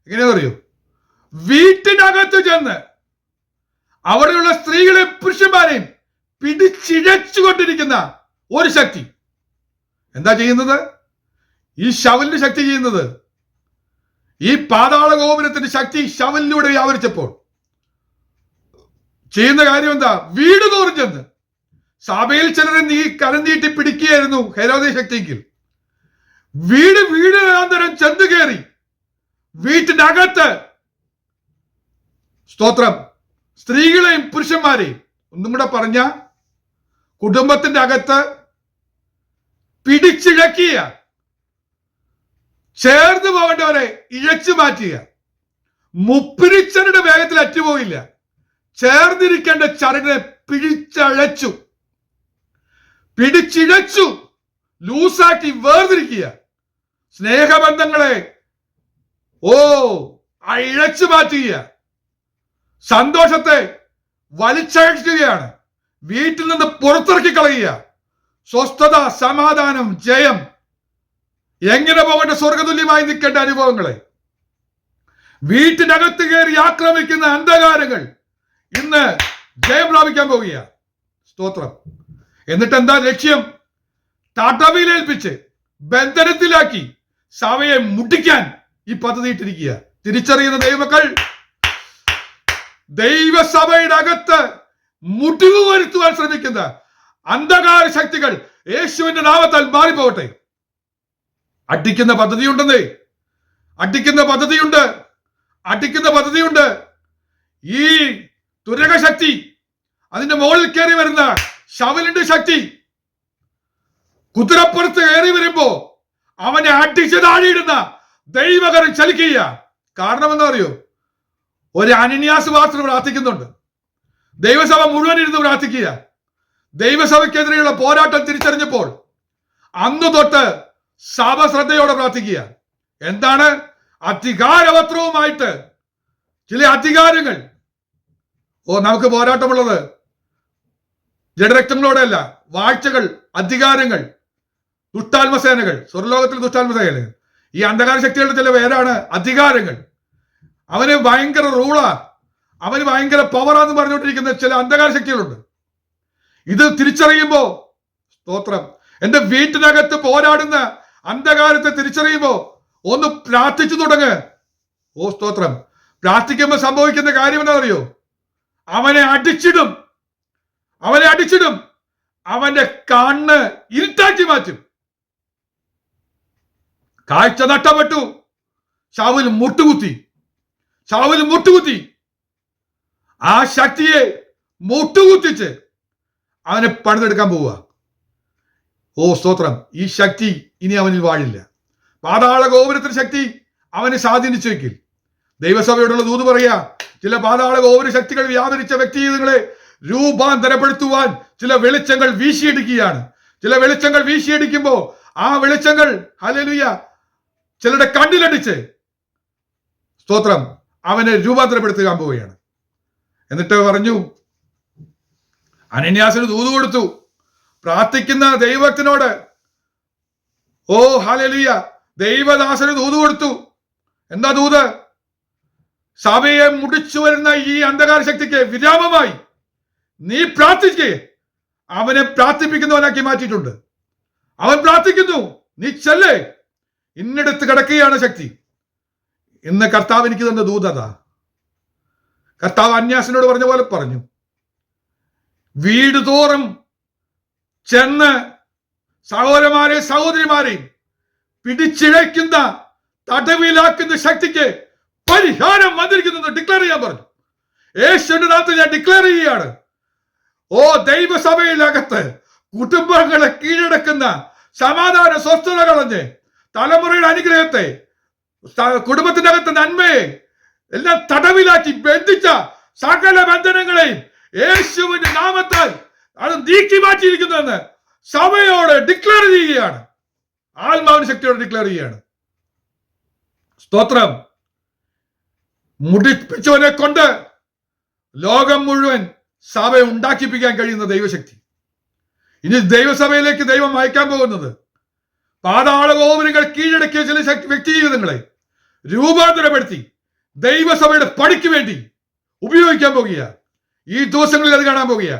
എങ്ങനെയാണെന്നറിയോ? വീട്ടിനകത്ത് ചെന്ന് അവിടെയുള്ള സ്ത്രീകളെയും പുരുഷന്മാരെയും പിടിച്ചിഴച്ചുകൊണ്ടിരിക്കുന്ന ഒരു ശക്തി. എന്താ ചെയ്യുന്നത്? ഈ ശൗലിന്റെ ശക്തി ചെയ്യുന്നത്, ഈ പാതാള ഗോപുരത്തിന്റെ ശക്തി ശൗലിലൂടെ വ്യാപരിച്ചപ്പോൾ ചെയ്യുന്ന കാര്യം എന്താ? വീട് തോറും ചെന്ന് സഭയിൽ ചിലരെ കരം നീട്ടി പിടിക്കുകയായിരുന്നു ഹെരോദേ ശക്തിക്ക്. വീടാന്തരം ചെന്ന് കയറി വീട്ടിനകത്ത്, സ്തോത്രം, സ്ത്രീകളെയും പുരുഷന്മാരെയും, ഒന്നും കൂടെ പറഞ്ഞ കുടുംബത്തിന്റെ അകത്ത് പിടിച്ചിഴക്കിയ, ചേർന്ന് പോകേണ്ടവരെ ഇഴച്ചു മാറ്റുക. മുപ്പിരിച്ചരുടെ വേഗത്തിൽ അറ്റുപോയില്ല, ചേർന്നിരിക്കേണ്ട ചരടിനെ പിടിച്ചിഴച്ചു, ലൂസാക്കി വേർതിരിക്കുക. സ്നേഹബന്ധങ്ങളെ ഇഴച്ചു മാറ്റുക. സന്തോഷത്തെ വലിച്ചഴക്കുകയാണ്. വീട്ടിൽ നിന്ന് പുറത്തിറക്കി കളയുക. സ്വസ്ഥത, സമാധാനം, ജയം, എങ്ങനെ പോകേണ്ട സ്വർഗതുല്യമായി നിൽക്കേണ്ട അനുഭവങ്ങളെ വീട്ടിനകത്ത് കയറി ആക്രമിക്കുന്ന അന്ധകാരങ്ങൾ ഇന്ന് ജയം പ്രാപിക്കാൻ പോവുക. സ്തോത്രം. എന്നിട്ട് എന്താ ലക്ഷ്യം? തടവിലേൽപ്പിച്ച് ബന്ധനത്തിലാക്കി സഭയെ മുട്ടിക്കാൻ ഈ പദ്ധതി ഇട്ടിരിക്കുക. തിരിച്ചറിയുന്ന ദൈവമക്കൾ, ദൈവസഭയുടെ അകത്ത് മുടിവ് വരുത്തുവാൻ ശ്രമിക്കുന്ന അന്ധകാര ശക്തികൾ യേശുവിന്റെ നാമത്താൽ മാറിപ്പോകട്ടെ. അടിക്കുന്ന പദ്ധതിയുണ്ടെന്നേ, അടിക്കുന്ന പദ്ധതിയുണ്ട്. ഈ തുരക ശക്തി, അതിന്റെ മുകളിൽ കയറി വരുന്ന ശൗലിന്റെ ശക്തി കുതിരപ്പുറത്ത് കയറി വരുമ്പോ അവനെ അടിച്ച് താഴെയിടുന്ന ദൈവകരം ചലിക്കുക. കാരണം എന്താ അറിയോ? ഒരു അനന്യാസ് മാത്രം പ്രാർത്ഥിക്കുന്നുണ്ട്. ദൈവസഭ മുഴുവൻ ഇരുന്ന് പ്രാർത്ഥിക്കുക. ദൈവസഭയ്ക്കെതിരെയുള്ള പോരാട്ടം തിരിച്ചറിഞ്ഞപ്പോൾ അന്നു തൊട്ട് സഭ ശ്രദ്ധയോടെ പ്രാർത്ഥിക്കുക. എന്താണ്? അധികാരപത്രവുമായിട്ട് ചില അധികാരങ്ങൾ. നമുക്ക് പോരാട്ടമുള്ളത് ജഡരക്തങ്ങളോടെയല്ല, വാഴ്ചകൾ, അധികാരങ്ങൾ, ദുഷ്ടാത്മസേനകൾ, സ്വർലോകത്തിൽ ദുഷ്ടാത്മസേനകൾ. ഈ അന്ധകാര ശക്തികളുടെ ചില പേരാണ് അധികാരങ്ങൾ. അവന് ഭയങ്കര റൂളാ, അവന് ഭയങ്കര പവറാന്ന് പറഞ്ഞുകൊണ്ടിരിക്കുന്ന ചില അന്ധകാര ശക്തികളുണ്ട്. ഇത് തിരിച്ചറിയുമ്പോ, സ്തോത്രം, എന്റെ വീട്ടിനകത്ത് പോരാടുന്ന അന്ധകാരത്തെ തിരിച്ചറിയുമ്പോ ഒന്ന് പ്രാർത്ഥിച്ചു തുടങ്ങ്. സ്തോത്രം. പ്രാർത്ഥിക്കുമ്പോൾ സംഭവിക്കുന്ന കാര്യം എന്താ അറിയോ? അവനെ അടിച്ചിടും. അവന്റെ കണ്ണ് ഇരുട്ടാക്കി മാറ്റും. കാഴ്ച നഷ്ടപ്പെട്ടു. ശൗൽ മുട്ടുകുത്തി ആ ശക്തിയെ മുട്ടുകുത്തിച്ച് അവനെ പണിതെടുക്കാൻ പോവുക. സ്തോത്രം. ഈ ശക്തി ഇനി അവനിൽ വാഴില്ല. പാതാള ഗോപുരത്തിന്റെ ശക്തി അവനെ സ്വാധീനിച്ചു വെക്കിൽ. ദൈവസഭയോടുള്ള ദൂത് പറയാ, ചില പാതാള ഗോപുര ശക്തികൾ വ്യാപരിച്ച വ്യക്തികളെ രൂപാന്തരപ്പെടുത്തുവാൻ ചില വെളിച്ചങ്ങൾ വീശിയടിക്കുകയാണ്. ചില വെളിച്ചങ്ങൾ വീശിയടിക്കുമ്പോ ആ വെളിച്ചങ്ങൾ ഹല്ലേലൂയ ചിലരുടെ കണ്ണിലടിച്ച്, സ്തോത്രം, അവനെ രൂപാന്തരപ്പെടുത്താൻ പോവുകയാണ്. എന്നിട്ട് പറഞ്ഞു, അനന്യാസിന് ദൂത് കൊടുത്തു. പ്രാർത്ഥിക്കുന്ന ദൈവത്തിനോട് ഹല്ലേലൂയ ദൈവദാസന് ദൂത് കൊടുത്തു. എന്താ ദൂത്? സഭയെ മുടിച്ചു വരുന്ന ഈ അന്ധകാര ശക്തിക്ക് വിരാമമായി നീ പ്രാർത്ഥിക്കേ. അവനെ പ്രാർത്ഥിപ്പിക്കുന്നവനാക്കി മാറ്റിയിട്ടുണ്ട്. അവൻ പ്രാർത്ഥിക്കുന്നു, നീ ചെല്ലേ. ഇന്നടുത്ത് കിടക്കുകയാണ് ശക്തി. ഇന്ന് കർത്താവ് എനിക്ക് തന്ന ദൂതതാ. കർത്താവ് അന്യാസിനോട് പറഞ്ഞ പോലെ പറഞ്ഞു, വീട് തോറും ചെന്ന് സഹോദരന്മാരെ സഹോദരിമാരെയും പിടിച്ചിഴയ്ക്കുന്ന തടവിലാക്കുന്ന ശക്തിക്ക് പരിഹാരം വന്നിരിക്കുന്നത് ഡിക്ലെയർ ചെയ്യാൻ പറഞ്ഞു. യേശുവിന്റെ നാമത്തിൽ ഞാൻ ഡിക്ലെയർ ചെയ്യുകയാണ്. ഓ ദൈവസഭയിലകത്ത് കുടുംബങ്ങളെ കീഴടക്കുന്ന സമാധാന സ്വസ്ഥത കളഞ്ഞ് തലമുറയുടെ അനുഗ്രഹത്തെ, കുടുംബത്തിനകത്ത് നന്മയെ എല്ലാം തടവിലാക്കി ബന്ധിച്ച സകല ബന്ധനങ്ങളെയും യേശുവിന്റെ നാമത്താൽ അത് നീക്കി മാറ്റിയിരിക്കുന്നുവെന്ന് സഭയോട് ഡിക്ലെയർ ചെയ്യുകയാണ്. ആത്മാവിന് ശക്തിയോട് ഡിക്ലെയർ ചെയ്യുകയാണ്. സ്തോത്രം. മുടിപ്പിച്ചവനെ കൊണ്ട് ലോകം മുഴുവൻ സഭ ഉണ്ടാക്കിപ്പിക്കാൻ കഴിയുന്ന ദൈവശക്തി. ഇനി ദൈവസഭയിലേക്ക് ദൈവം അയക്കാൻ പോകുന്നത് പാതാള ഗോപുരങ്ങൾ കീഴടക്കിയ ചില വ്യക്തി ജീവിതങ്ങളെ രൂപാന്തരപ്പെടുത്തി ദൈവസഭയുടെ പണിക്ക് വേണ്ടി ഉപയോഗിക്കാൻ പോകുക. ഈ ദിവസങ്ങളിൽ അത് കാണാൻ പോകുക.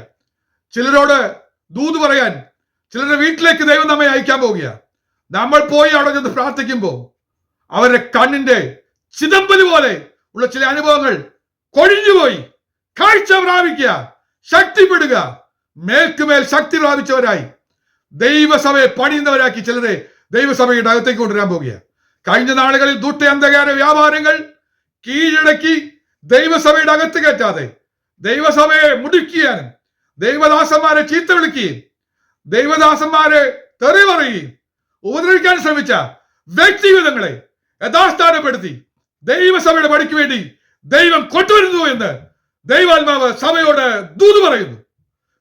ചിലരോട് ദൂത് പറയാൻ ചിലരുടെ വീട്ടിലേക്ക് ദൈവം നമ്മെ അയക്കാൻ പോകുക. നമ്മൾ പോയി അവിടെ ചെന്ന് പ്രാർത്ഥിക്കുമ്പോൾ അവരുടെ കണ്ണിന്റെ ചിതമ്പല് പോലെ ഉള്ള ചില അനുഭവങ്ങൾ കൊഴിഞ്ഞുപോയി കാഴ്ച പ്രാപിക്കുക, ശക്തിപ്പെടുക, മേൽക്കുമേൽ ശക്തി പ്രാപിച്ചവരായി ദൈവസഭയെ പണിയുന്നവരാക്കി ചിലരെ ദൈവസഭയുടെ അകത്തേക്ക് കൊണ്ടുവരാൻ പോകുക. കഴിഞ്ഞ നാളുകളിൽ ദുഷ്ട വ്യാപാരങ്ങൾ കീഴടക്കി ദൈവസഭയുടെ അകത്ത് കയറ്റാതെ ദൈവസഭയെ മുടിക്കുകയും ദൈവദാസന്മാരെ ചീത്ത വിളിക്കുകയും ദൈവദാസന്മാരെ തെറി പറയുകയും ഉപദ്രവിക്കാൻ ശ്രമിച്ച വ്യക്തിഗതങ്ങളെ യഥാസ്ഥാനപ്പെടുത്തി ദൈവസഭയുടെ പണിക്ക് വേണ്ടി ദൈവം കൊണ്ടുവരുന്നു എന്ന് ദൈവാത്മാവ് സഭയോട് ദൂത് പറയുന്നു.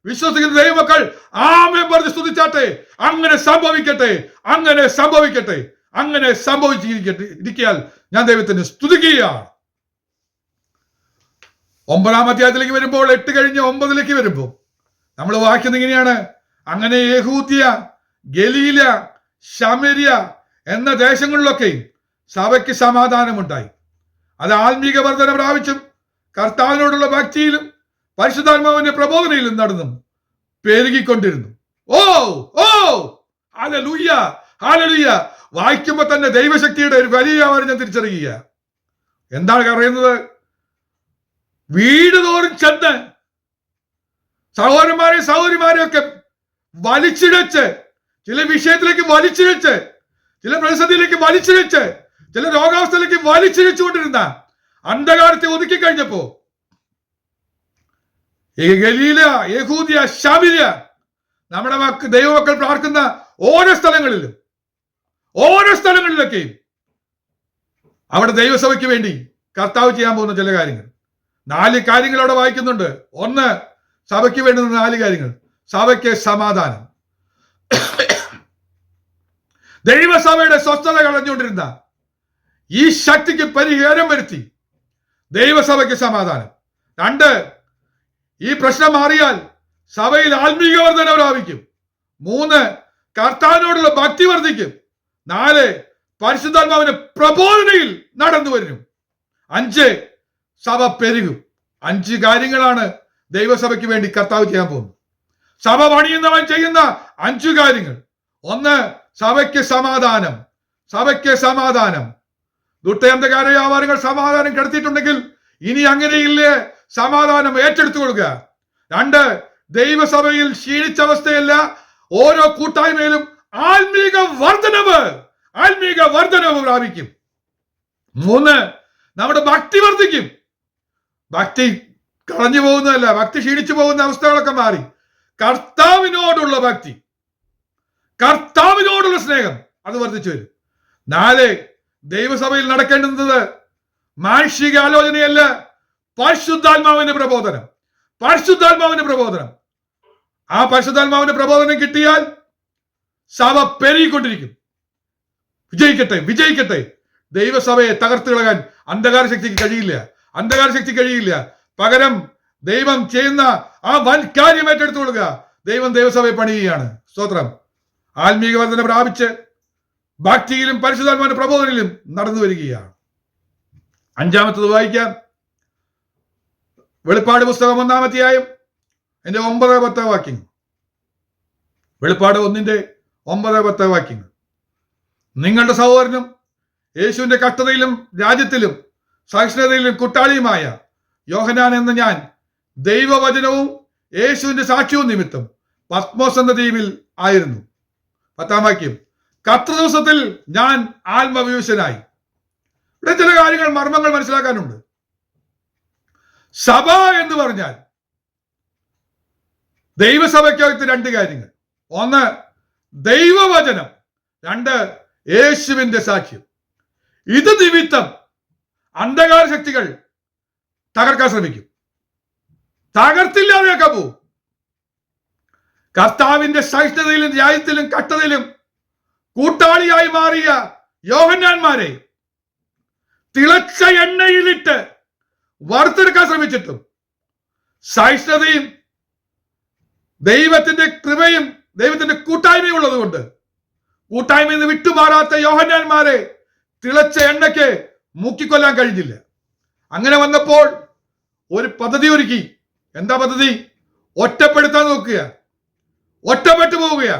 വിശ്വസിക്കുന്ന ദൈവമക്കൾ ആമേൻ പറഞ്ഞ് സ്തുതിച്ചാട്ടെ. അങ്ങനെ സംഭവിക്കട്ടെ, അങ്ങനെ സംഭവിക്കട്ടെ, അങ്ങനെ സംഭവിച്ചിരിക്കാൻ ഞാൻ ദൈവത്തിന് സ്തുതിക്കുകയാണ്. 9-ാം അധ്യായത്തിലേക്ക് വരുമ്പോൾ 8 കഴിഞ്ഞ് 9 വരുമ്പോൾ നമ്മൾ വായിക്കുന്നത് ഇങ്ങനെയാണ്: അങ്ങനെ യഹൂദ്യ, ഗലീല, ശമര്യ എന്ന ദേശങ്ങളിലൊക്കെ സഭയ്ക്ക് സമാധാനമുണ്ടായി. അത് ആത്മീക വർധന പ്രാപിച്ചും കർത്താവിനോടുള്ള ഭക്തിയിലും പരിശുദ്ധാത്മാവിന്റെ പ്രബോധനയിലും നടന്നും പെരുകിക്കൊണ്ടിരുന്നു. ഓ ഓ ഹല്ലേലൂയ, ഹല്ലേലൂയ. വായിക്കുമ്പോൾ തന്നെ ദൈവശക്തിയുടെ ഒരു വലിയ വ്യാപാരം ഞാൻ തിരിച്ചറിയുക. എന്താണ് പറയുന്നത്? വീട് തോറും ചെന്ന് സഹോദരന്മാരെ സഹോദരിമാരെയൊക്കെ വലിച്ചിഴച്ച്, ചില വിഷയത്തിലേക്ക് വലിച്ചിഴച്ച്, ചില പ്രതിസന്ധിയിലേക്ക് വലിച്ചിഴച്ച്, ചില രോഗാവസ്ഥയിലേക്ക് വലിച്ചിഴച്ചുകൊണ്ടിരുന്ന അന്ധകാരത്തെ ഒതുക്കി കഴിഞ്ഞപ്പോ ഗലീല, യഹൂദ്യ, ശമര്യ, നമ്മുടെ ദൈവമക്കൾ പ്രാർത്ഥിക്കുന്ന ഓരോ സ്ഥലങ്ങളിലൊക്കെയും അവിടെ ദൈവസഭയ്ക്ക് വേണ്ടി കർത്താവ് ചെയ്യാൻ പോകുന്ന ചില കാര്യങ്ങൾ, 4 കാര്യങ്ങൾ അവിടെ വായിക്കുന്നുണ്ട്. 1, സഭയ്ക്ക് വേണ്ടുന്ന 4 കാര്യങ്ങൾ. സഭയ്ക്ക് സമാധാനം. ദൈവസഭയുടെ സ്വസ്ഥത കളഞ്ഞുകൊണ്ടിരുന്ന ഈ ശക്തിക്ക് പരിഹാരം വരുത്തി ദൈവസഭയ്ക്ക് സമാധാനം. 2, ഈ പ്രശ്നം മാറിയാൽ സഭയിൽ ആത്മീക വർധന പ്രാപിക്കും. 3, കർത്താവിനോടുള്ള ഭക്തി വർദ്ധിക്കും. 4, പരിശുദ്ധാത്മാവിന്റെ പ്രബോധനയിൽ നടന്നു വരും. 5, സഭ പെരുകും. 5 കാര്യങ്ങളാണ് ദൈവസഭയ്ക്ക് വേണ്ടി കർത്താവ് ചെയ്യാൻ പോകുന്നത്. സഭ പണിയുന്നവൻ ചെയ്യുന്ന 5 കാര്യങ്ങൾ. 1, സഭയ്ക്ക് സമാധാനം. സഭയ്ക്ക് സമാധാനം. ദുഷ്ടയന്ധകാര വ്യാപാരങ്ങൾ സമാധാനം കെടുത്തിയിട്ടുണ്ടെങ്കിൽ ഇനി അങ്ങനെയില്ലേ, സമാധാനം ഏറ്റെടുത്തു കൊടുക്കുക. 2, ദൈവസഭയിൽ ക്ഷീണിച്ച അവസ്ഥയല്ല, ഓരോ കൂട്ടായ്മയിലും ആത്മീക വർധനവ് പ്രാപിക്കും. 3, നമ്മുടെ ഭക്തി വർദ്ധിക്കും. ഭക്തി കളഞ്ഞു പോകുന്നതല്ല, ഭക്തി ക്ഷീണിച്ചു പോകുന്ന അവസ്ഥകളൊക്കെ മാറി കർത്താവിനോടുള്ള ഭക്തി, കർത്താവിനോടുള്ള സ്നേഹം അത് വർദ്ധിച്ചു വരും. 4, ദൈവസഭയിൽ നടക്കേണ്ടുന്നത് മാനുഷിക ആലോചനയല്ല, പരിശുദ്ധാത്മാവിന്റെ പ്രബോധനം. ആ പരിശുദ്ധാത്മാവിന്റെ പ്രബോധനം കിട്ടിയാൽ സഭ പെരുകിക്കൊണ്ടിരിക്കും. വിജയിക്കട്ടെ. ദൈവസഭയെ തകർത്ത് കളയാൻ അന്ധകാര ശക്തിക്ക് കഴിയില്ല. പകരം ദൈവം ചെയ്യുന്ന ആ വൻ കാര്യം ഏറ്റെടുത്തു കൊടുക്കുക. ദൈവം ദൈവസഭയെ പണിയുകയാണ്. സ്തോത്രം. ആത്മീക വർധന പ്രാപിച്ച് ഭക്തിയിലും പരിശുദ്ധാത്മാവിന്റെ പ്രബോധനയിലും നടന്നു വരികയാണ്. 5-ാമത്തത് വായിക്കാം. വെളിപ്പാട് പുസ്തകം 1-ാം അധ്യായം 9-10 വാക്യങ്ങൾ. വെളിപ്പാട് 1-9-10 വാക്യങ്ങൾ. നിങ്ങളുടെ സഹോദരനും യേശുവിന്റെ കഷ്ടതയിലും രാജ്യത്തിലും സഹിഷ്ണുതയിലും കൂട്ടാളിയുമായ യോഹന്നാൻ എന്ന ഞാൻ ദൈവവചനവും യേശുവിന്റെ സാക്ഷ്യവും നിമിത്തം പത്മോസ് എന്ന ദ്വീപിൽ ആയിരുന്നു. 10-ാം വാക്യം, കർത്തൃദിവസത്തിൽ ഞാൻ ആത്മവിവശനായി. ഇവിടെ ചില കാര്യങ്ങൾ, മർമ്മങ്ങൾ മനസ്സിലാക്കാനുണ്ട്. സഭ എന്ന് പറഞ്ഞാൽ ദൈവസഭയ്ക്കകത്ത് രണ്ട് കാര്യങ്ങൾ. ഒന്ന് ദൈവവചനം, രണ്ട് യേശുവിന്റെ സാക്ഷ്യം. ഇത് നിമിത്തം അന്ധകാര ശക്തികൾ തകർക്കാൻ ശ്രമിക്കും. തകർത്തില്ലാതെയൊക്കെ പോവും. കർത്താവിന്റെ സഹിഷ്ണുതയിലും ന്യായത്തിലും കഷ്ടതയിലും കൂട്ടാളിയായി മാറിയ യോഹന്നാന്മാരെ തിളച്ച എണ്ണയിലിട്ട് വറുത്തെടുക്കാൻ ശ്രമിച്ചിട്ടും സഹിഷ്ണുതയും ദൈവത്തിന്റെ കൃപയും ദൈവത്തിന്റെ കൂട്ടായ്മയും ഉള്ളതുകൊണ്ട് കൂട്ടായ്മയിൽ നിന്ന് വിട്ടുമാറാത്ത യോഹന്നാന്മാരെ തിളച്ച എണ്ണയ്ക്ക് മുക്കിക്കൊല്ലാൻ കഴിഞ്ഞില്ല. അങ്ങനെ വന്നപ്പോൾ ഒരു പദ്ധതി ഒരുക്കി. എന്താ പദ്ധതി? ഒറ്റപ്പെടുത്താൻ നോക്കുക. ഒറ്റപ്പെട്ടു പോവുക.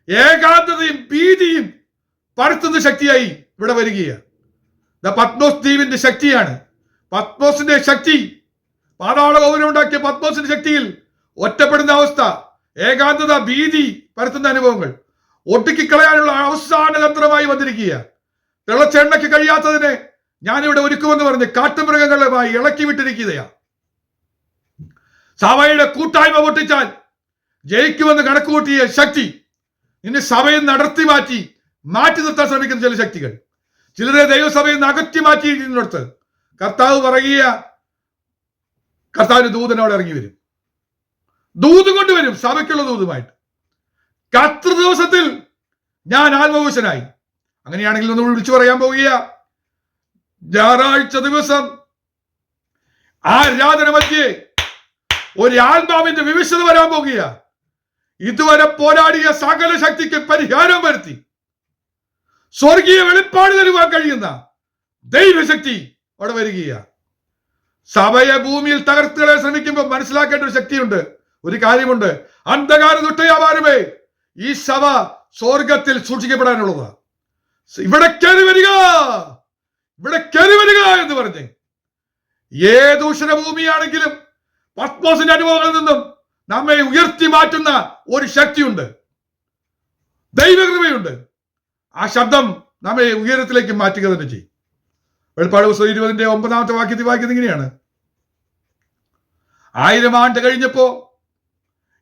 ഏകാന്തതയും ഭീതിയും പരത്തുന്ന ശക്തിയായി ഇവിടെ വരികയാണ്. പത്മോസ് ദ്വീപിന്റെ ശക്തിയാണ്. പത്മോസിന്റെ ശക്തി, പാതാള ഗോപുരം ഉണ്ടാക്കിയ പത്മോസിന്റെ ശക്തിയിൽ ഒറ്റപ്പെടുന്ന അവസ്ഥ, ഏകാന്തത, ഭീതി പരത്തുന്ന അനുഭവങ്ങൾ ഒടുക്കിക്കളയാനുള്ള അവസാന തന്ത്രമായി വന്നിരിക്കുക. തിളച്ചെണ്ണയ്ക്ക് കഴിയാത്തതിനെ ഞാനിവിടെ ഒരുക്കുമെന്ന് പറഞ്ഞ് കാട്ടുമൃഗങ്ങളുമായി ഇളക്കി വിട്ടിരിക്കുകയാണ്. സഭയുടെ കൂട്ടായ്മ പൊട്ടിച്ചാൽ ജയിക്കുമെന്ന് കണക്കുകൂട്ടിയ ശക്തി ഇന്ന് സഭയിൽ നടത്തി മാറ്റി നിർത്താൻ ശ്രമിക്കുന്ന ചില ശക്തികൾ, ചിലരെ ദൈവസഭയിൽ നിന്ന് അകറ്റി മാറ്റിയിരിക്കുന്നിടത്ത് കർത്താവ് പറയുക, കർത്താവിന്റെ ദൂതനോട് ഇറങ്ങി വരും. ദൂത് കൊണ്ടുവരും, സഭയ്ക്കുള്ള ദൂതുമായിട്ട്. കർത്തൃദിവസത്തിൽ ഞാൻ ആത്മവിവശനായി. അങ്ങനെയാണെങ്കിൽ ഒന്ന് വിളിച്ചു പറയാൻ പോവുക, ഞായറാഴ്ച ദിവസം ആരാധന മധ്യേ ഒരു ആത്മാവിന്റെ വിവിശത വരാൻ പോകുക. ഇതുവരെ പോരാടിയ സകല ശക്തിക്ക് പരിഹാരം വരുത്തി സ്വർഗീയ വെളിപ്പാട് തരുവാൻ കഴിയുന്ന ദൈവശക്തി അവിടെ വരികയാണ്. സഭയെ ഭൂമിയിൽ തകർത്തുകളെ ശ്രമിക്കുമ്പോൾ മനസ്സിലാക്കേണ്ട ഒരു ശക്തിയുണ്ട്, ഒരു കാര്യമുണ്ട്. അന്ധകാര ദുഷ്ടവ്യാപാരമേ, ഈ സഭ സ്വർഗത്തിൽ സൂക്ഷിക്കപ്പെടാനുള്ളതാണ്. ഇവിടെ കയറി വരിക, ഇവിടെ കയറി വരിക എന്ന് പറഞ്ഞ് ഏത് ഉഷര ഭൂമിയാണെങ്കിലും പത്മോസിന്റെ അനുഭവങ്ങളിൽ നിന്നും നമ്മെ ഉയർത്തി മാറ്റുന്ന ഒരു ശക്തിയുണ്ട്, ദൈവകൃപയുണ്ട്. ആ ശബ്ദം നമ്മെ ഉയരത്തിലേക്ക് മാറ്റുക തന്നെ ചെയ്യും. വെളിപ്പാട് പുസ്തകം 20-ന്റെ 9-ാമത്തെ വാക്യത്തിൽ വായിക്കുന്നത് ഇങ്ങനെയാണ്: 1000 ആണ്ട് കഴിഞ്ഞപ്പോ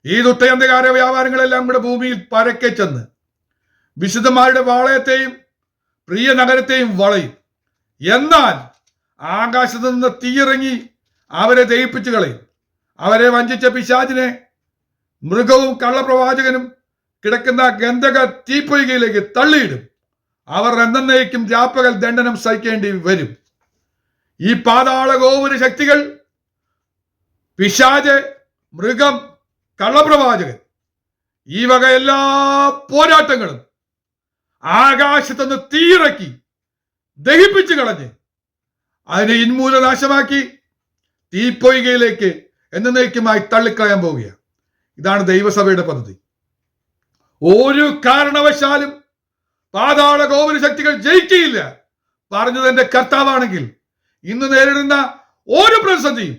ഈ ദുഷ്ടയന്ധകാര വ്യാപാരങ്ങളെല്ലാം കൂടെ ഭൂമിയിൽ പരക്കെ ചെന്ന് വിശുദ്ധന്മാരുടെ പാളയത്തെയും പ്രിയ നഗരത്തെയും വളയും. എന്നാൽ ആകാശത്ത് നിന്ന് തീയിറങ്ങി അവരെ ദഹിപ്പിച്ചു കളയും. അവരെ വഞ്ചിച്ച പിശാചിനെ മൃഗവും കള്ളപ്രവാചകനും കിടക്കുന്ന ഗന്ധക തീപ്പൊയ്കയിലേക്ക് തള്ളിയിടും. അവർ എന്നേക്കും രാപ്പകൽ ദണ്ഡനം സഹിക്കേണ്ടി വരും. ഈ പാതാള ഗോപുര ശക്തികൾ, പിശാച്, മൃഗം, കള്ളപ്രവാചകൻ, ഈ വക എല്ലാ പോരാട്ടങ്ങളും ആകാശത്തുനിന്ന് തീയിറക്കി ദഹിപ്പിച്ചു കളഞ്ഞ് അതിനെ ഇൻമൂലനാശമാക്കി തീപ്പൊയ്കയിലേക്ക് എന്നേക്കുമായി തള്ളിക്കളയാൻ പോവുകയാണ്. ഇതാണ് ദൈവസഭയുടെ പദ്ധതി. ഒരു കാരണവശാലും പാതാള ഗോപുര ശക്തികൾ ജയിക്കുകയില്ല. പറഞ്ഞത് എന്റെ കർത്താവാണെങ്കിൽ ഇന്ന് നേരിടുന്ന ഓരോ പ്രതിസന്ധിയും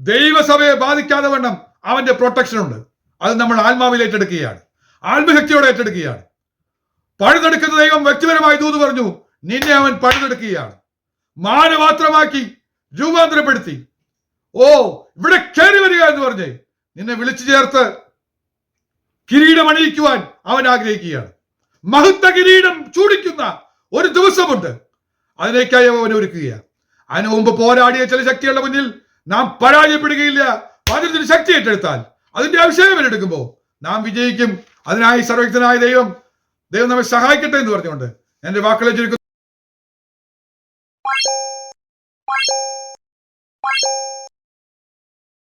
ദൈവസഭയെ ബാധിക്കാതെ വണ്ണം അവന്റെ പ്രൊട്ടക്ഷൻ ഉണ്ട്. അത് നമ്മൾ ആത്മാവിൽ ഏറ്റെടുക്കുകയാണ്, ആത്മശക്തിയോടെ ഏറ്റെടുക്കുകയാണ്. പഴുതെടുക്കുന്ന ദൈവം വ്യക്തിപരമായി ദൂത് പറഞ്ഞു, നിന്നെ അവൻ പഴുതെടുക്കുകയാണ്, മാനപാത്രമാക്കി രൂപാന്തരപ്പെടുത്തി. ഓ, ഇവിടെ കയറി വരിക എന്ന് പറഞ്ഞ് നിന്നെ വിളിച്ചു ചേർത്ത് കിരീടം അണിയിക്കുവാൻ അവൻ ആഗ്രഹിക്കുകയാണ്. മഹത്വ കിരീടം ചൂടിക്കുന്ന ഒരു ദിവസമുണ്ട്, അതിനേക്കായി അവൻ ഒരുക്കുകയാണ്. അതിനു മുമ്പ് പോരാടിയ ചില ശക്തികളുടെ മുന്നിൽ നാം പരാജയപ്പെടുകയില്ല. അതിന് ശക്തി ഏറ്റെടുത്താൽ, അതിന്റെ അഭിഷേകം ഏറ്റെടുക്കുമ്പോൾ നാം വിജയിക്കും. അതിനായി സർവ്വശക്തനായ ദൈവം നമ്മെ സഹായിക്കട്ടെ എന്ന് പറഞ്ഞുകൊണ്ട് എന്റെ വാക്കുകളെ ചുരുക്കുന്നു.